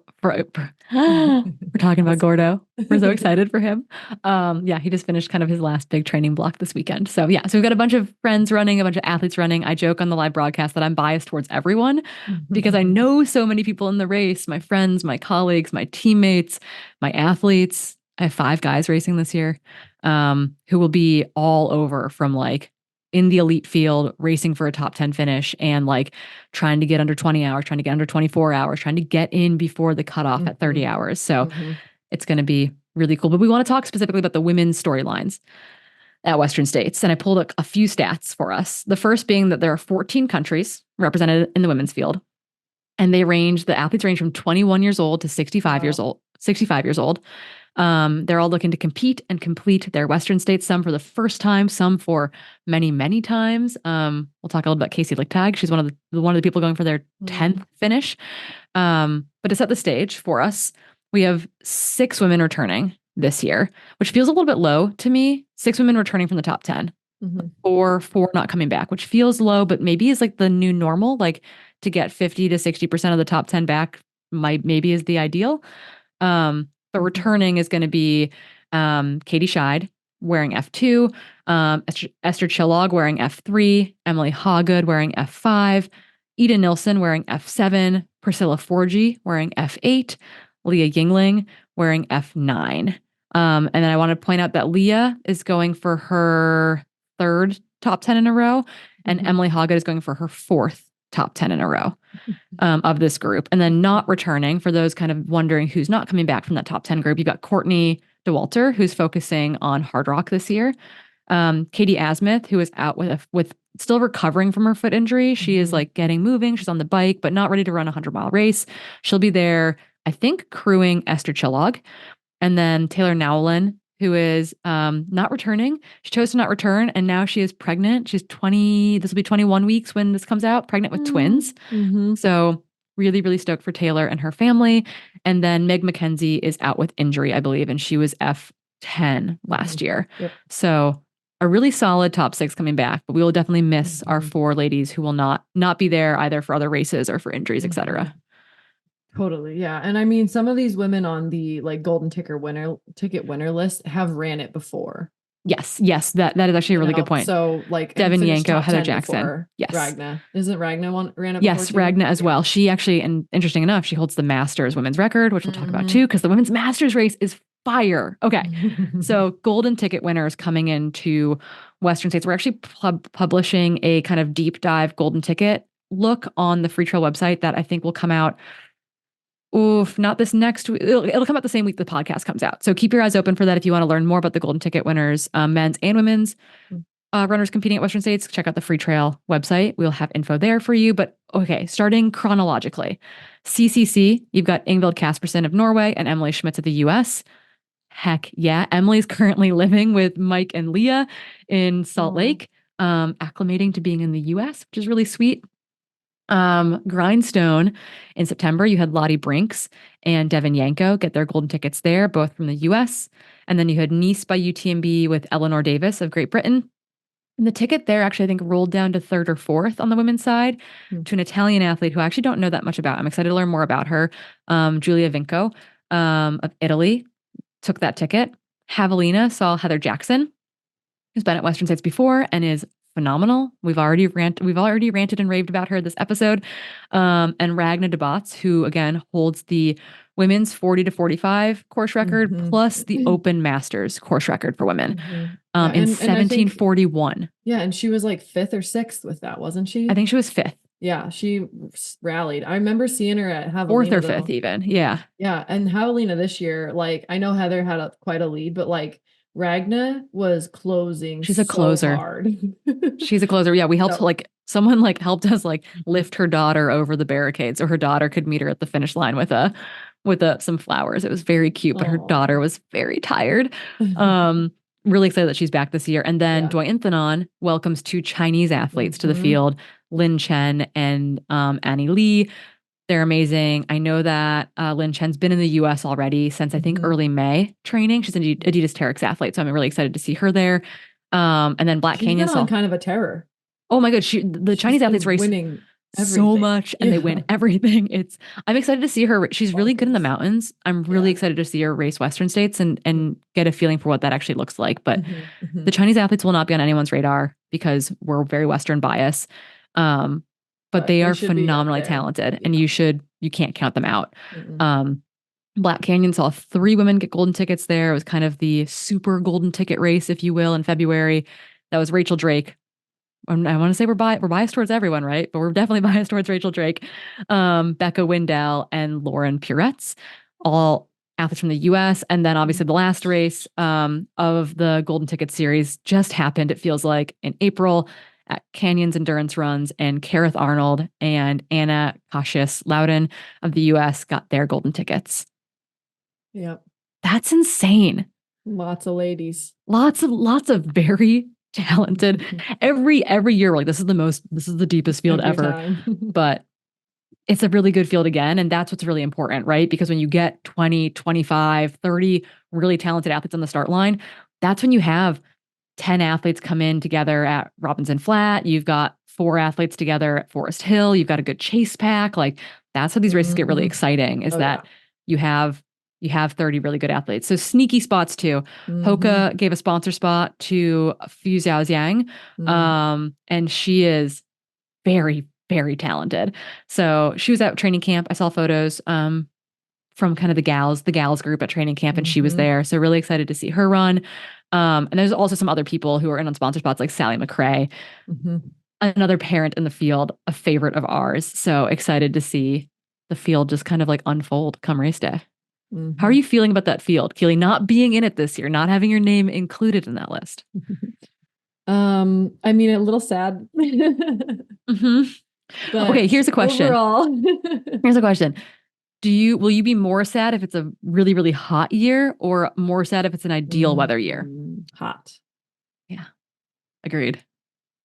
talking We'll about see. Gordo. We're so excited for him. Yeah, he just finished kind of his last big training block this weekend. So yeah, so we've got a bunch of friends running, a bunch of athletes running. I joke on the live broadcast that I'm biased towards everyone because I know so many people in the race, my friends, my colleagues, my teammates, my athletes. I have 5 guys racing this year, who will be all over from like in the elite field, racing for a top 10 finish and like trying to get under 20 hours, trying to get under 24 hours, trying to get in before the cutoff at 30 Mhm. hours. So Mhm. it's going to be really cool. But we want to talk specifically about the women's storylines at Western States. And I pulled a few stats for us. The first being that there are 14 countries represented in the women's field. And the athletes range from 21 years old to 65 years Wow. old. 65 years old. They're all looking to compete and complete their Western States, some for the first time, some for many, many times. We'll talk a little about Casey Lichtag. She's one of the people going for their 10th finish. But to set the stage for us, we have 6 women returning this year, which feels a little bit low to me. 6 women returning from the top 10. four not coming back, which feels low, but maybe is like the new normal. Like to get 50 to 60% of the top 10 back maybe is the ideal. But returning is going to be Katie Scheid wearing F2, Esther Chillog wearing F3, Emily Hawgood wearing F5, Ida Nilsson wearing F7, Priscilla Forgy wearing F8, Leah Yingling wearing F9. And then I want to point out that Leah is going for her third top 10 in a row, and Emily Hawgood is going for her fourth top 10 in a row of this group. And then not returning, for those kind of wondering who's not coming back from that top 10 group, you've got Courtney DeWalter, who's focusing on hard rock this year. Katie Asmuth, who is out with still recovering from her foot injury. She is like getting moving. She's on the bike, but not ready to run a 100-mile race. She'll be there, I think, crewing Esther Chillog. And then Taylor Nowlin, who is not returning. She chose to not return, and now she is pregnant. She's 20, this will be 21 weeks when this comes out, pregnant with twins. So really, really stoked for Taylor and her family. And then Meg McKenzie is out with injury, I believe, and she was F10 last year. So a really solid top 6 coming back, but we will definitely miss our 4 ladies who will not be there either for other races or for injuries, etc. Totally. Yeah. And I mean, some of these women on the like golden ticket winner list have ran it before. Yes. That is actually a really good point. So like Devin Yanko, Heather Jackson. Yes. Ragna. Isn't Ragna ran it before? Yes, Ragna as well. She actually, and interesting enough, she holds the Masters women's record, which we'll talk about too, because the women's Masters race is fire. Okay. So golden ticket winners coming into Western states. We're actually publishing a kind of deep dive golden ticket look on the Free Trail website that I think will come out. Not this next week. It'll come out the same week the podcast comes out. So keep your eyes open for that if you want to learn more about the golden ticket winners, men's and women's runners competing at Western states. Check out the Free Trail website. We'll have info there for you. But okay, starting chronologically. CCC, you've got Ingvild Kaspersen of Norway and Emily Schmitz of the US. Heck yeah. Emily's currently living with Mike and Leah in Salt Lake, acclimating to being in the US, which is really sweet. Grindstone in September, you had Lottie Brinks and Devin Yanko get their golden tickets there, both from the US. And then you had Nice by UTMB with Eleanor Davis of Great Britain. And the ticket there actually, I think, rolled down to 3rd or 4th on the women's side to an Italian athlete who I actually don't know that much about. I'm excited to learn more about her. Giulia Vinco of Italy took that ticket. Javelina saw Heather Jackson, who's been at Western States before and is phenomenal. We've already ranted and raved about her this episode. And Ragna DeBots, who again holds the women's 40 to 45 course record plus the Open Masters course record for women in 1741. And she was like 5th or 6th with that, wasn't she? I think she was 5th. Yeah, she rallied. I remember seeing her at Javelina. 4th or 5th even. Yeah. Yeah, and Javelina this year, like I know Heather had quite a lead, but like Ragna was closing. She's a closer. Hard. She's a closer. Yeah, we helped someone helped us lift her daughter over the barricade so her daughter could meet her at the finish line with some flowers. It was very cute, but her daughter was very tired. Really excited that she's back this year. And then Doi Inthanon welcomes 2 Chinese athletes to the field, Lin Chen and Annie Lee. They're amazing. I know that Lin Chen's been in the U.S. already since, I think, early May training. She's an Adidas Terex athlete, so I'm really excited to see her there. And then Black Canyon. She's kind of a terror. Oh my God. The Chinese athletes race winning so much and they win everything. I'm excited to see her. She's really good in the mountains. I'm really excited to see her race Western States and get a feeling for what that actually looks like. But the Chinese athletes will not be on anyone's radar because we're very Western bias. But they are phenomenally talented and you can't count them out. Black Canyon saw 3 women get golden tickets there. It was kind of the super golden ticket race, if you will, in February. That was Rachel Drake. I want to say we're biased towards everyone, right? But we're definitely biased towards Rachel Drake, Becca Windell, and Lauren Puretz, all athletes from the U.S. And then obviously the last race of the Golden Ticket Series just happened, it feels like, in April at Canyons Endurance Runs, and Kareth Arnold and Anna Cassius Loudon of the U.S. got their golden tickets. Yep. That's insane. Lots of ladies. Lots of very talented. Every year, like this is the deepest field ever. But it's a really good field again. And that's what's really important, right? Because when you get 20, 25, 30 really talented athletes on the start line, that's when you have 10 athletes come in together at Robinson Flat. You've got 4 athletes together at Forest Hill. You've got a good chase pack. Like that's how these races get really exciting, is that you have 30 really good athletes. So sneaky spots too. Hoka gave a sponsor spot to Fu Zhaoxiang. And she is very, very talented. So she was at training camp. I saw photos from kind of the gals group at training camp, and she was there. So really excited to see her run. And there's also some other people who are in on sponsor spots, like Sally McRae, another parent in the field, a favorite of ours. So excited to see the field just kind of like unfold come race day. How are you feeling about that field, Keely, not being in it this year, not having your name included in that list? I mean, a little sad. But okay, here's a question. Overall, here's a question. Will you be more sad if it's a really, really hot year, or more sad if it's an ideal weather year? Hot. Yeah. Agreed.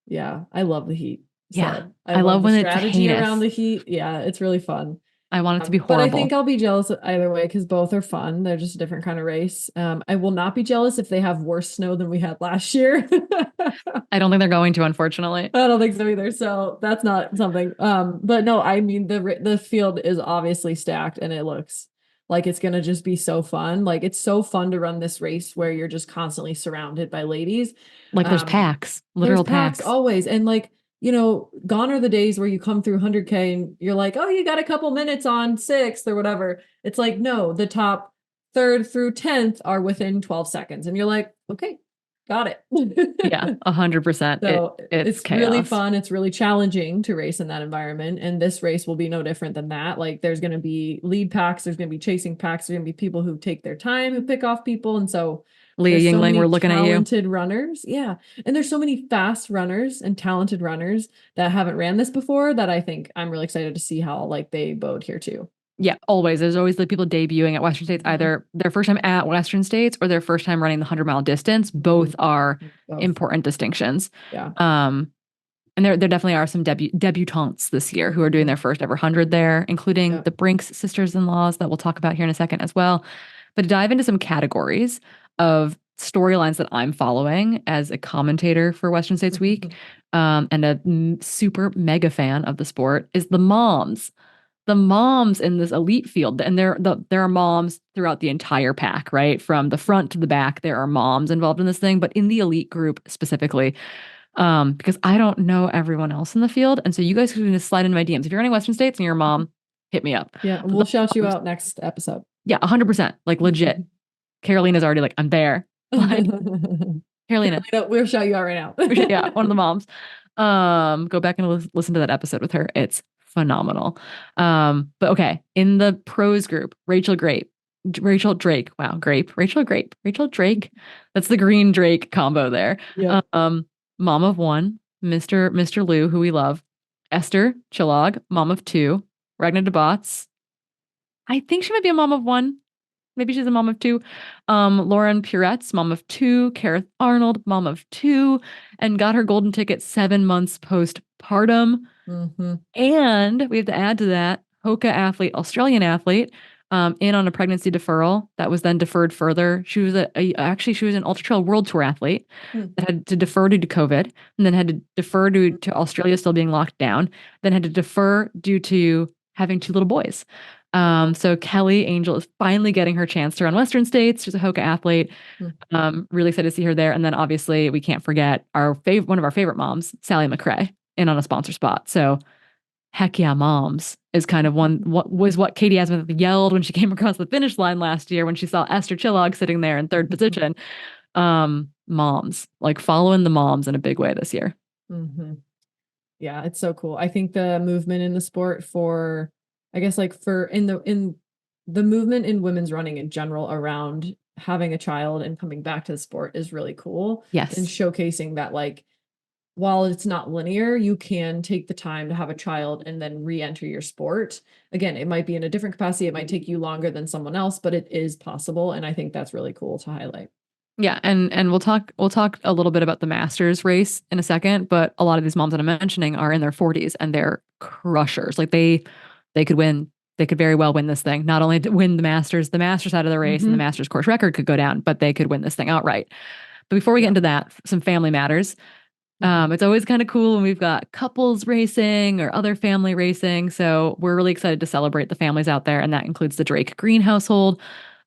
Yeah. I love the heat. Yeah. So I love when it's heinous around the heat. Yeah. It's really fun. I want it to be horrible. But I think I'll be jealous either way, because both are fun. They're just a different kind of race. I will not be jealous if they have worse snow than we had last year. I don't think they're going to, unfortunately. I don't think so either. So that's not something. But no, I mean, the field is obviously stacked, and it looks like it's going to just be so fun. Like it's so fun to run this race where you're just constantly surrounded by ladies. Like there's packs, literal packs always. And like, gone are the days where you come through 100K and you're like, oh, you got a couple minutes on 6th or whatever. It's like, no, the top 3rd through 10th are within 12 seconds. And you're like, okay, got it. Yeah, 100%. So it's chaos. Really fun. It's really challenging to race in that environment. And this race will be no different than that. Like there's going to be lead packs. There's going to be chasing packs. There's going to be people who take their time, who pick off people. And so Leah Yingling, we're looking at you. Talented runners. Yeah. And there's so many fast runners and talented runners that haven't ran this before that I think I'm really excited to see how like they bode here too. Yeah, always. There's always the people debuting at Western States, either their first time at Western States or their first time running the 100-mile distance. Both are important distinctions. Yeah. And there definitely are some debutantes this year who are doing their first ever 100 there, including the Brinks sisters-in-laws that we'll talk about here in a second as well. But to dive into some categories of storylines that I'm following as a commentator for Western States Week, and a super mega fan of the sport, is the moms. The moms in this elite field, and there are moms throughout the entire pack, right? From the front to the back, there are moms involved in this thing, but in the elite group specifically, because I don't know everyone else in the field. And so you guys can just slide into my DMs. If you're running Western States and you're a mom, hit me up. Yeah, we'll shout you out next episode. Yeah, 100%. Like legit. Carolina's already like, I'm there. Like, Carolina. We'll shout you out right now. Yeah, one of the moms. Go back and listen to that episode with her. It's phenomenal. But okay, in the pros group, Rachel Drake. Rachel Drake. That's the green Drake combo there. Yeah. Mom of one, Mr. Lou, who we love. Esther Chillog, mom of 2. Ragnar DeBotts. I think she might be a mom of 1. Maybe she's a mom of 2. Lauren Puretz, mom of 2. Kareth Arnold, mom of 2, and got her golden ticket 7 months postpartum. And we have to add to that, Hoka athlete, Australian athlete, in on a pregnancy deferral that was then deferred further. She was she was an Ultra Trail World Tour athlete that had to defer due to COVID, and then had to defer due to Australia still being locked down, then had to defer due to having 2 little boys. So Kelly Angel is finally getting her chance to run Western States. She's a Hoka athlete. Really excited to see her there. And then obviously we can't forget one of our favorite moms, Sally McRae, in on a sponsor spot. So heck yeah, moms is kind of what Katie Asmuth yelled when she came across the finish line last year when she saw Esther Chillog sitting there in 3rd position. Moms, like following the moms in a big way this year. Yeah, it's so cool. I think the movement in the sport for, I guess, like in the movement in women's running in general around having a child and coming back to the sport is really cool. Yes. And showcasing that, like, while it's not linear, you can take the time to have a child and then re-enter your sport. Again, it might be in a different capacity. It might take you longer than someone else, but it is possible. And I think that's really cool to highlight. Yeah, and we'll talk a little bit about the Masters race in a second, but a lot of these moms that I'm mentioning are in their 40s and they're crushers. Like they could win. They could very well win this thing. Not only to win the Masters side of the race and the Masters course record could go down, but they could win this thing outright. But before we get Yeah. into that, some family matters. It's always kind of cool when we've got couples racing or other family racing. So we're really excited to celebrate the families out there. And that includes the Drake Green household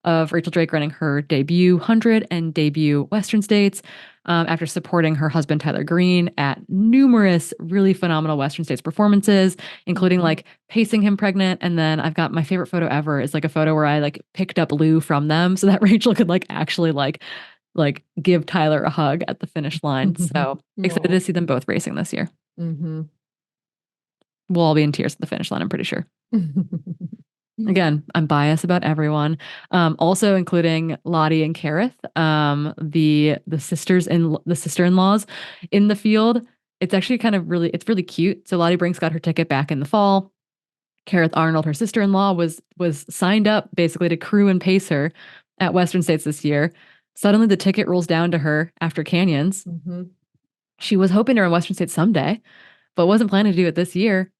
of Rachel Drake running her debut 100 and debut Western States after supporting her husband, Tyler Green, at numerous really phenomenal Western States performances, including like pacing him pregnant. And then I've got my favorite photo ever is like a photo where I like picked up Lou from them so that Rachel could like actually like give Tyler a hug at the finish line. So excited to see them both racing this year. Mm-hmm. We'll all be in tears at the finish line, I'm pretty sure. Again, I'm biased about everyone. Also including Lottie and Kareth, the sister-in-laws in the field. It's actually it's really cute. So Lottie Brinks got her ticket back in the fall. Kareth Arnold, her sister-in-law, was signed up basically to crew and pace her at Western States this year. Suddenly the ticket rolls down to her after Canyons. She was hoping to run Western States someday, but wasn't planning to do it this year.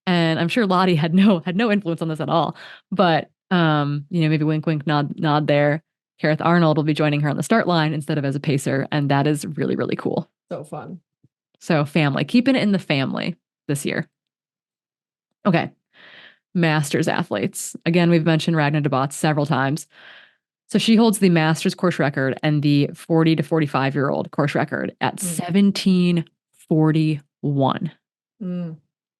And I'm sure Lottie had no influence on this at all. But maybe wink wink nod there. Kareth Arnold will be joining her on the start line instead of as a pacer, and that is really, really cool. So fun. So family, keeping it in the family this year. Okay. Masters athletes. Again, we've mentioned Ragnar DeBot several times. So she holds the Masters course record and the 40 to 45-year-old course record at 17:41.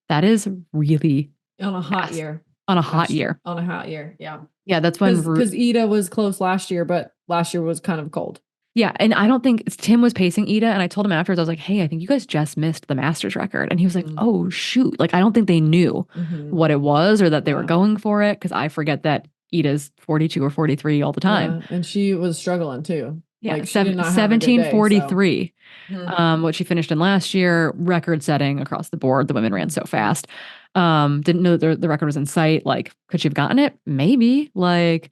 That is really on a hot year. On a hot year. On a hot year, yeah. Yeah, that's when because Ida was close last year, but last year was kind of cold. Yeah, and I don't think Tim was pacing Ida, and I told him afterwards, I was like, "Hey, I think you guys just missed the Masters record," and he was like, "Oh shoot!" Like I don't think they knew what it was or that they were going for it because I forget that Ida's 42 or 43 all the time, and she was struggling too. Yeah, like 17:43, what she finished in last year, record setting across the board. The women ran so fast. Didn't know that the record was in sight. Like, could she have gotten it? Maybe. Like,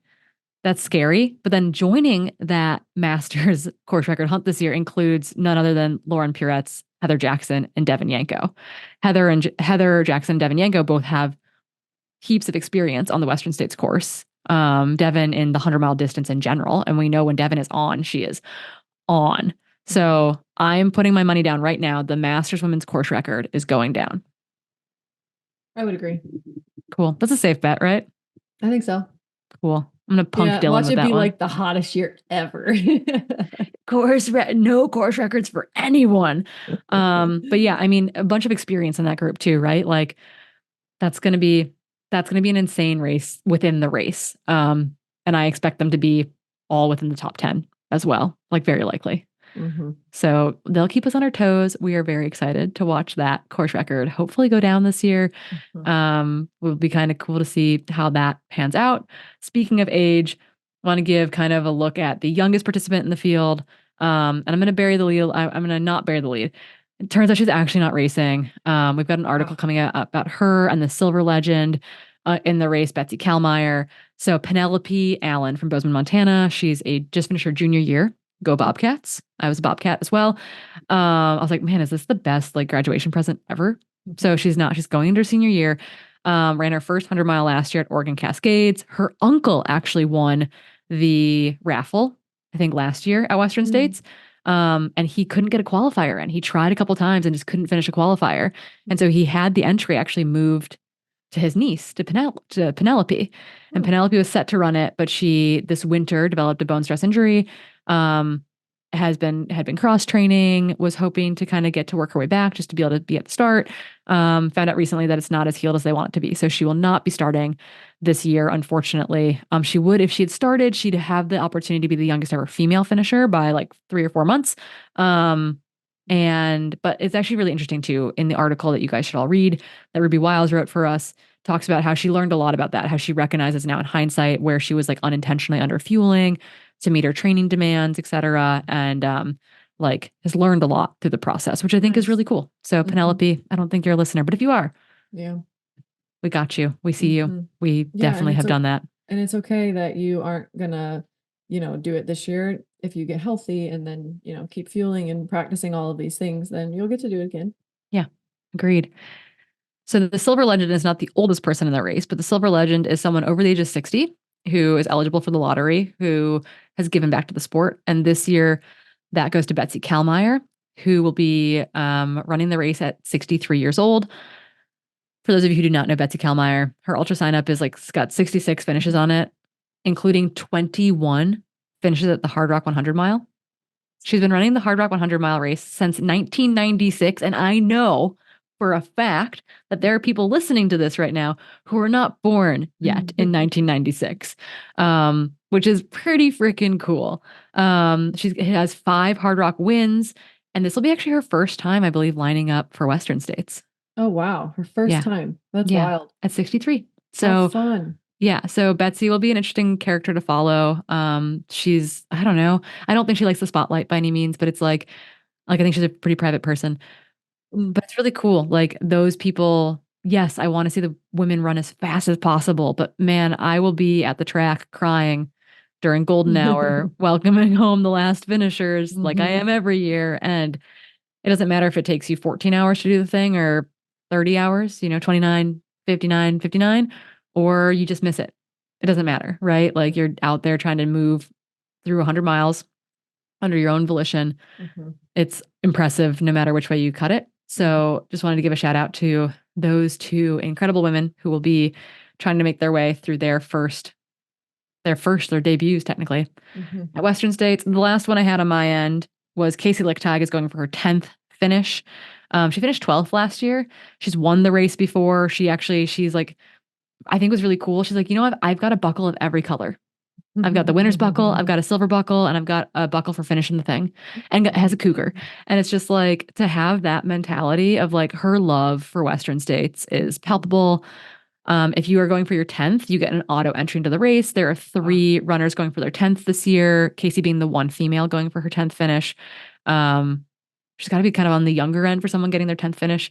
that's scary. But then joining that Masters course record hunt this year includes none other than Lauren Puretz, Heather Jackson, and Devin Yanko. Heather Jackson and Devin Yanko both have heaps of experience on the Western States course. Devin in the 100-mile distance in general. And we know when Devin is on, she is on. So I'm putting my money down right now. The Masters women's course record is going down. I would agree. Cool. That's a safe bet, right? I think so. Cool. I'm gonna punk Dylan watch with it that be one. like the hottest year ever. No course records for anyone. But yeah, I mean, a bunch of experience in that group too, right? Like that's gonna be an insane race within the race. And I expect them to be all within the top 10 as well, like very likely. So they'll keep us on our toes. We are very excited to watch that course record hopefully go down this year. Will be kind of cool to see how that pans out. Speaking of age, I want to give kind of a look at the youngest participant in the field. And I'm going to bury the lead. I'm going to not bury the lead. It turns out she's actually not racing. We've got an article coming out about her and the silver legend in the race, Betsy Kalmeyer. So Penelope Allen from Bozeman, Montana. She's just finished her junior year. Go Bobcats. I was a Bobcat as well. I was like, man, is this the best like graduation present ever? So she's not. She's going into her senior year. Ran her first 100-mile last year at Oregon Cascades. Her uncle actually won the raffle, I think last year at Western States. And he couldn't get a qualifier in. He tried a couple times and just couldn't finish a qualifier. And so he had the entry actually moved to his niece, to Penelope. And Penelope was set to run it, but she this winter developed a bone stress injury. Had been cross training, was hoping to kind of get to work her way back just to be able to be at the start. Found out recently that it's not as healed as they want it to be. So she will not be starting this year, unfortunately. She would, if she had started, she'd have the opportunity to be the youngest ever female finisher by like 3 or 4 months. But it's actually really interesting too, in the article that you guys should all read that Ruby Wiles wrote for us, talks about how she learned a lot about that, how she recognizes now in hindsight where she was like unintentionally under fueling to meet her training demands, et cetera. And like has learned a lot through the process, which I think is really cool. So Penelope, I don't think you're a listener, but if you are, we got you. We see you. We definitely have done that. And it's okay that you aren't gonna, do it this year. If you get healthy and then, keep fueling and practicing all of these things, then you'll get to do it again. Yeah, agreed. So the silver legend is not the oldest person in the race, but the silver legend is someone over the age of 60 who is eligible for the lottery, who has given back to the sport. And this year, That goes to Betsy Kalmeyer, who will be running the race at 63 years old. For those of you who do not know Betsy Kalmeyer, her ultra sign up is like it's got 66 finishes on it, including 21 finishes at the Hard Rock 100 mile. She's been running the Hard Rock 100 mile race since 1996. And I know for a fact that there are people listening to this right now who are not born yet in 1996, which is pretty freaking cool. She has 5 Hard Rock wins. And this will be actually her first time, I believe, lining up for Western States. Oh, wow. Her first time. That's wild. At 63. So how fun. Yeah, so Betsy will be an interesting character to follow. She's, I don't know, I don't think she likes the spotlight by any means, but it's like I think she's a pretty private person. But it's really cool. Like those people, yes, I want to see the women run as fast as possible, but man, I will be at the track crying during golden hour, welcoming home the last finishers like I am every year. And it doesn't matter if it takes you 14 hours to do the thing or 30 hours, 29, 59, 59, or you just miss it. It doesn't matter, right? Like you're out there trying to move through 100 miles under your own volition. It's impressive no matter which way you cut it. So just wanted to give a shout out to those 2 incredible women who will be trying to make their way through their debuts technically at Western States. The last one I had on my end was Casey Lichtag is going for her 10th finish. She finished 12th last year. She's won the race before. She's like, I think it was really cool. She's like, I've got a buckle of every color. I've got the winner's buckle, I've got a silver buckle, and I've got a buckle for finishing the thing. And it has a cougar. And it's just like to have that mentality of like her love for Western States is palpable. If you are going for your 10th, you get an auto entry into the race. There are 3 runners going for their 10th this year, Casey being the one female going for her 10th finish. She's got to be kind of on the younger end for someone getting their 10th finish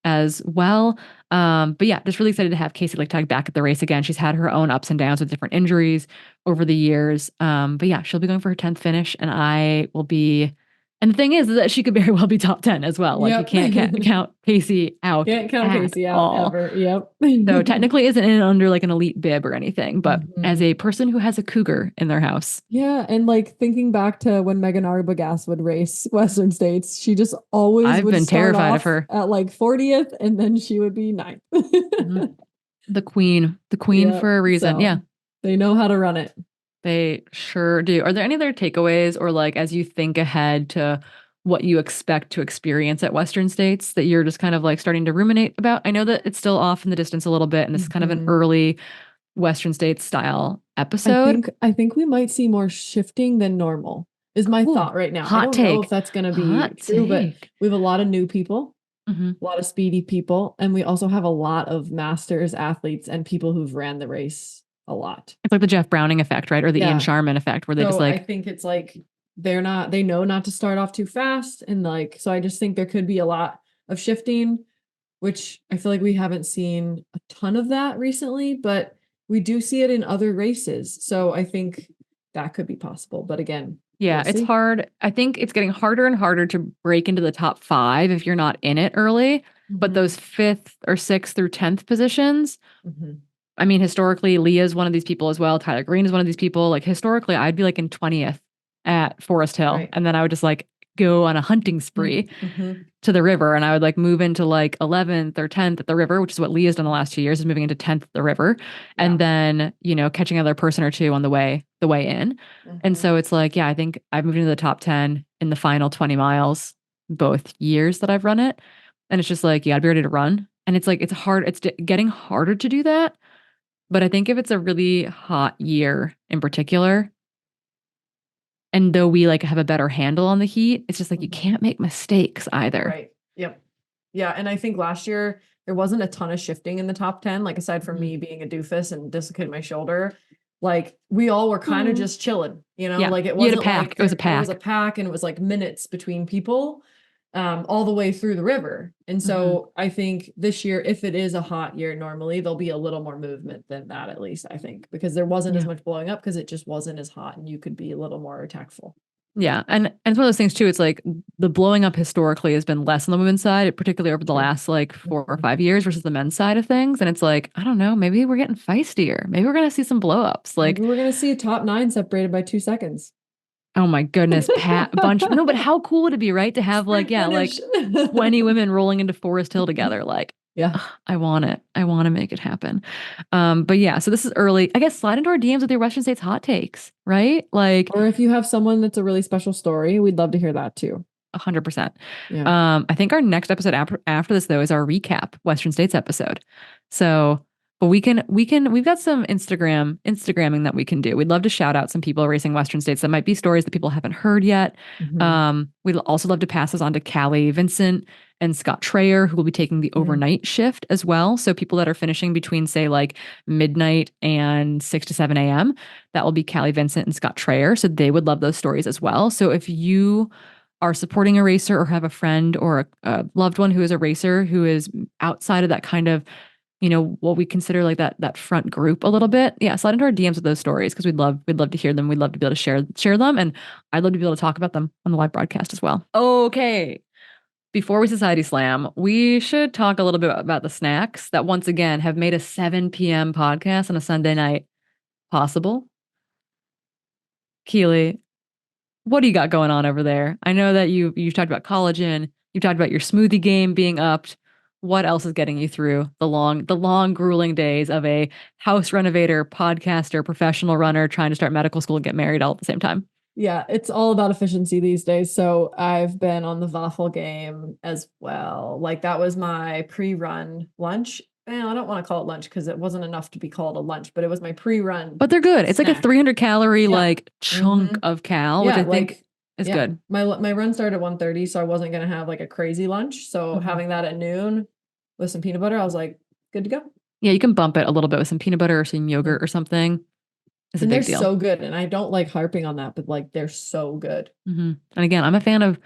as well. But yeah, just really excited to have Casey Lichtag back at the race again. She's had her own ups and downs with different injuries over the years. But yeah, she'll be going for her 10th finish and I will be. And the thing is that she could very well be top 10 as well. Like you can't count Casey out. Can't count Casey out ever. Yep. So technically isn't in under like an elite bib or anything, but as a person who has a cougar in their house. Yeah. And like thinking back to when Megan Arbogast would race Western States, she just always I've would been start terrified off of her at like 40th and then she would be 9th. The queen for a reason. So yeah. They know how to run it. They sure do. Are there any other takeaways or like as you think ahead to what you expect to experience at Western States that you're just kind of like starting to ruminate about? I know that it's still off in the distance a little bit and this is kind of an early Western States style episode. I think we might see more shifting than normal is my thought right now. I don't know if that's going to be true, but we have a lot of new people, a lot of speedy people, and we also have a lot of masters athletes and people who've ran the race a lot. It's like the Jeff Browning effect, right? Or the Ian Sharman effect where they just like, I think it's like they know not to start off too fast. And like, so I just think there could be a lot of shifting, which I feel like we haven't seen a ton of that recently, but we do see it in other races. So I think that could be possible. But again, it's hard. I think it's getting harder and harder to break into the top 5 if you're not in it early. But those 5th or 6th through 10th positions, I mean, historically, Leah's one of these people as well. Tyler Green is one of these people. Like historically, I'd be like in 20th at Forest Hill. And then I would just like go on a hunting spree to the river. And I would like move into like 11th or 10th at the river, which is what Leah's done the last 2 years, is moving into 10th at the river. And then, catching another person or two on the way in. And so it's like, I think I've moved into the top 10 in the final 20 miles, both years that I've run it. And it's just like, you gotta be ready to run. And it's like, it's hard. It's getting harder to do that. But I think if it's a really hot year in particular, and though we like have a better handle on the heat, it's just like you can't make mistakes either. Right. Yep. Yeah. And I think last year there wasn't a ton of shifting in the top 10, like aside from me being a doofus and dislocating my shoulder. Like we all were kind of just chilling, like it wasn't like it was a pack. It was a pack and it was like minutes between people. All the way through the river. And so I think this year, if it is a hot year, normally there'll be a little more movement than that, at least I think, because there wasn't as much blowing up because it just wasn't as hot and you could be a little more tactful. Yeah. And it's one of those things too. It's like the blowing up historically has been less on the women's side, particularly over the last like 4 or 5 years versus the men's side of things. And it's like, I don't know, maybe we're getting feistier. Maybe we're going to see some blow ups. Like maybe we're going to see a top 9 separated by 2 seconds. Oh my goodness, Pat, a bunch. No, but how cool would it be, right? To have like, Sprint yeah, like finish. 20 women rolling into Forest Hill together. Like, Yeah. ugh, I want it. I want to make it happen. But yeah, so this is early. I guess slide into our DMs with your Western States hot takes, right? Like Or if you have someone that's a really special story, we'd love to hear that too. 100%. Yeah. I think our next episode after this though is our recap Western States episode. So, but we've got some Instagramming that we can do. We'd love to shout out some people racing Western States that might be stories that people haven't heard yet. Mhm. We'd also love to pass this on to Callie Vincent and Scott Trayer, who will be taking the Mhm. overnight shift as well. So people that are finishing between say like midnight and 6 to 7 a.m. That will be Callie Vincent and Scott Trayer. So they would love those stories as well. So if you are supporting a racer or have a friend or a loved one who is a racer who is outside of that kind of, what we consider like that front group a little bit. Yeah, slide into our DMs with those stories because we'd love to hear them. We'd love to be able to share them, and I'd love to be able to talk about them on the live broadcast as well. Okay. Before we Society Slam, we should talk a little bit about the snacks that once again have made a 7 p.m. podcast on a Sunday night possible. Keely, what do you got going on over there? I know that you've talked about collagen, you've talked about your smoothie game being upped. What else is getting you through the long grueling days of a house renovator, podcaster, professional runner trying to start medical school and get married all at the same time? Yeah, it's all about efficiency these days. So I've been on the waffle game as well. Like that was my pre-run lunch. I don't want to call it lunch because it wasn't enough to be called a lunch, but it was my pre-run But they're good. It's like a snack. 300 calorie Yeah. like chunk hmm of cal, which Yeah, I think like is yeah. good. My run started at 1:30, so I wasn't gonna have like a crazy lunch. So Mhm. having that at noon with some peanut butter, I was like, good to go. Yeah, you can bump it a little bit with some peanut butter or some Yeah. yogurt or something. It's a And they're big deal. so good. And I don't like harping on that, but like they're so good. And again, I'm a fan of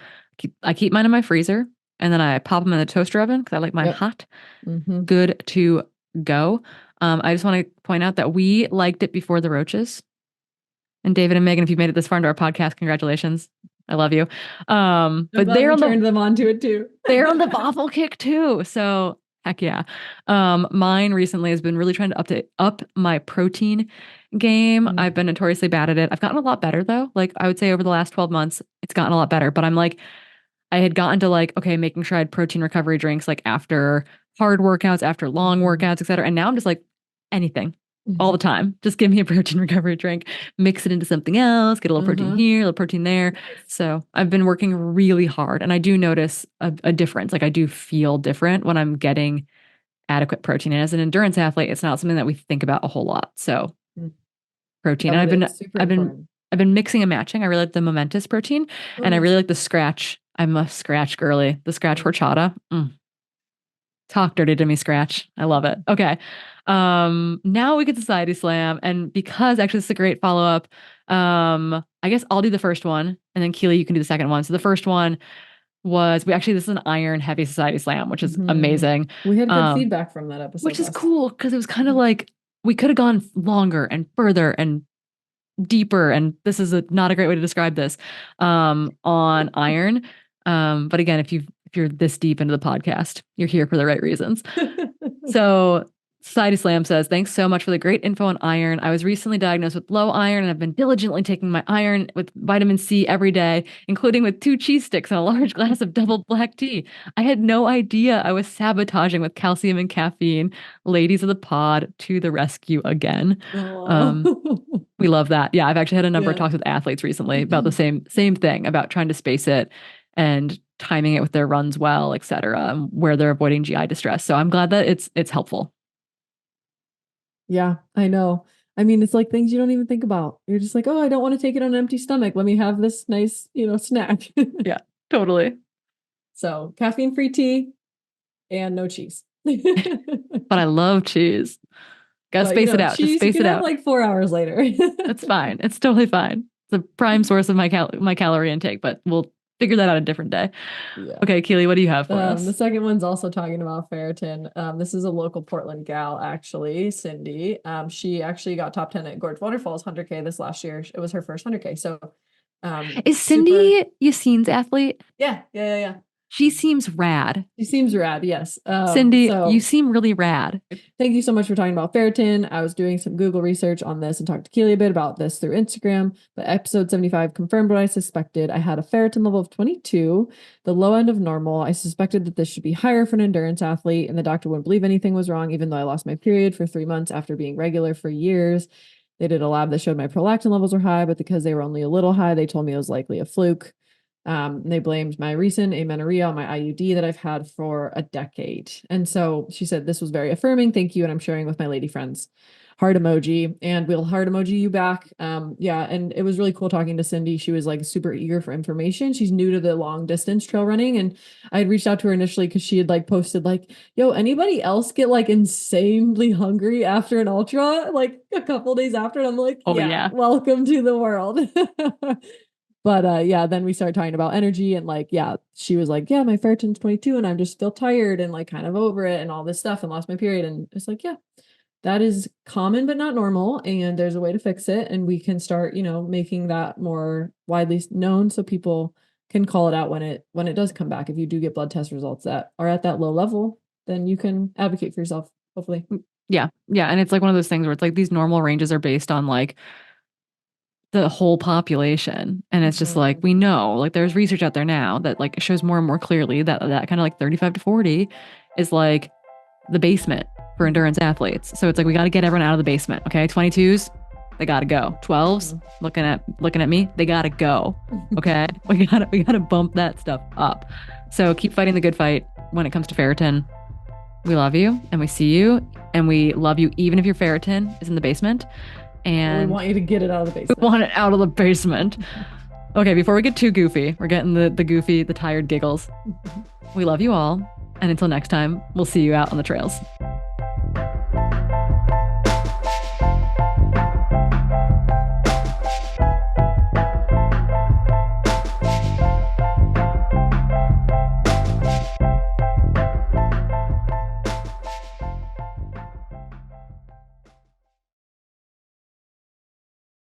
I keep mine in my freezer and then I pop them in the toaster oven because I like mine Yep. hot. hmm Good to go. I just want to point out that we liked it before the roaches. And David and Megan, if you've made it this far into our podcast, congratulations. I love you. I'm But glad we turned them onto it too. they're on the waffle kick too. So heck yeah. Mine recently has been really trying to up my protein game. Mm. I've been notoriously bad at it. I've gotten a lot better though. Like I would say over the last 12 months, it's gotten a lot better. But I'm like, I had gotten to like, okay, making sure I had protein recovery drinks like after hard workouts, after long Mhm. workouts, et cetera. And now I'm just like anything all the Mhm. time. Just give me a protein recovery drink, mix it into something else, get a little protein Uh-huh. here, a little protein there. Nice. So I've been working really hard and I do notice a difference. Like I do feel different when I'm getting adequate protein. And as an endurance athlete, it's not something that we think about a whole lot. So Mm. protein. Yeah, And but it's super important. I've been mixing and matching. I really like the momentous protein Oh, and I really nice. like the scratch. I'm a scratch girly. The scratch horchata. Talk dirty to me, Scratch. I love it. Okay. Now we get Society Slam. And because actually this is a great follow-up, I guess I'll do the first one and then Keely, you can do the second one. So the first one was this is an iron heavy Society Slam, which is Mhm. amazing. We had good Um, feedback from that episode which is last. cool because it was kind of like we could have gone longer and further and deeper. And this is not a great way to describe this on iron. But again, if you're this deep into the podcast, you're here for the right reasons. So Society Slam says, thanks so much for the great info on iron. I was recently diagnosed with low iron and I've been diligently taking my iron with vitamin C every day, including with 2 cheese sticks and a large glass of double black tea. I had no idea I was sabotaging with calcium and caffeine. Ladies of the pod to the rescue again. Um, Oh. we love that. Yeah, I've actually had a number of Yeah. talks with athletes recently about the same thing about trying to space it and timing it with their runs well, et cetera, and where they're avoiding GI distress. So I'm glad that it's helpful. Yeah, I know. I mean, it's like things you don't even think about. You're just like, oh, I don't want to take it on an empty stomach. Let me have this nice, snack. Yeah, totally. So caffeine-free tea and no cheese. But I love cheese. Gotta But space it out. Just cheese you space can it have out. like 4 hours later. It's fine. It's totally fine. It's a prime source of my calorie intake, but we'll figure that out a different day. Yeah. Okay, Keely, what do you have for The us? second one's also talking about ferritin. This is a local Portland gal, actually, Cindy. She actually got top 10 at Gorge Waterfalls 100K this last year. It was her first 100K. So, Is super. Cindy Yassine's athlete? Yeah. She seems rad. She seems rad, yes. Cindy, So you seem really rad. thank you so much for talking about ferritin. I was doing some Google research on this and talked to Keely a bit about this through Instagram. But episode 75 confirmed what I suspected. I had a ferritin level of 22, the low end of normal. I suspected that this should be higher for an endurance athlete, and the doctor wouldn't believe anything was wrong, even though I lost my period for 3 months after being regular for years. They did a lab that showed my prolactin levels were high, but because they were only a little high, they told me it was likely a fluke. They blamed my recent amenorrhea on my IUD that I've had for a decade. And so she said, this was very affirming. Thank you. And I'm sharing with my lady friends. Heart emoji, and we'll heart emoji you back. Yeah. And it was really cool talking to Cindy. She was like super eager for information. She's new to the long distance trail running. And I had reached out to her initially because she had like posted like, yo, anybody else get like insanely hungry after an ultra, like a couple days after? And I'm like, Oh, yeah, yeah. welcome to the world. But yeah, then we started talking about energy and like, yeah, she was like, yeah, my ferritin's 22 and I just feel tired and like kind of over it and all this stuff and lost my period. And it's like, yeah, that is common but not normal. And there's a way to fix it. And we can start, making that more widely known so people can call it out when it does come back. If you do get blood test results that are at that low level, then you can advocate for yourself, hopefully. Yeah. Yeah. And it's like one of those things where it's like these normal ranges are based on like the whole population. And it's just like, we know, like there's research out there now that like shows more and more clearly that kind of like 35 to 40 is like the basement for endurance athletes. So it's like, we got to get everyone out of the basement. Okay. 22s, they got to go. 12s, looking at me, they got to go. Okay. we gotta bump that stuff up. So keep fighting the good fight when it comes to ferritin. We love you and we see you and we love you even if your ferritin is in the basement. And we want you to get it out of the basement. We want it out of the basement. Okay, before we get too goofy, we're getting the goofy, the tired giggles. We love you all. And until next time, we'll see you out on the trails.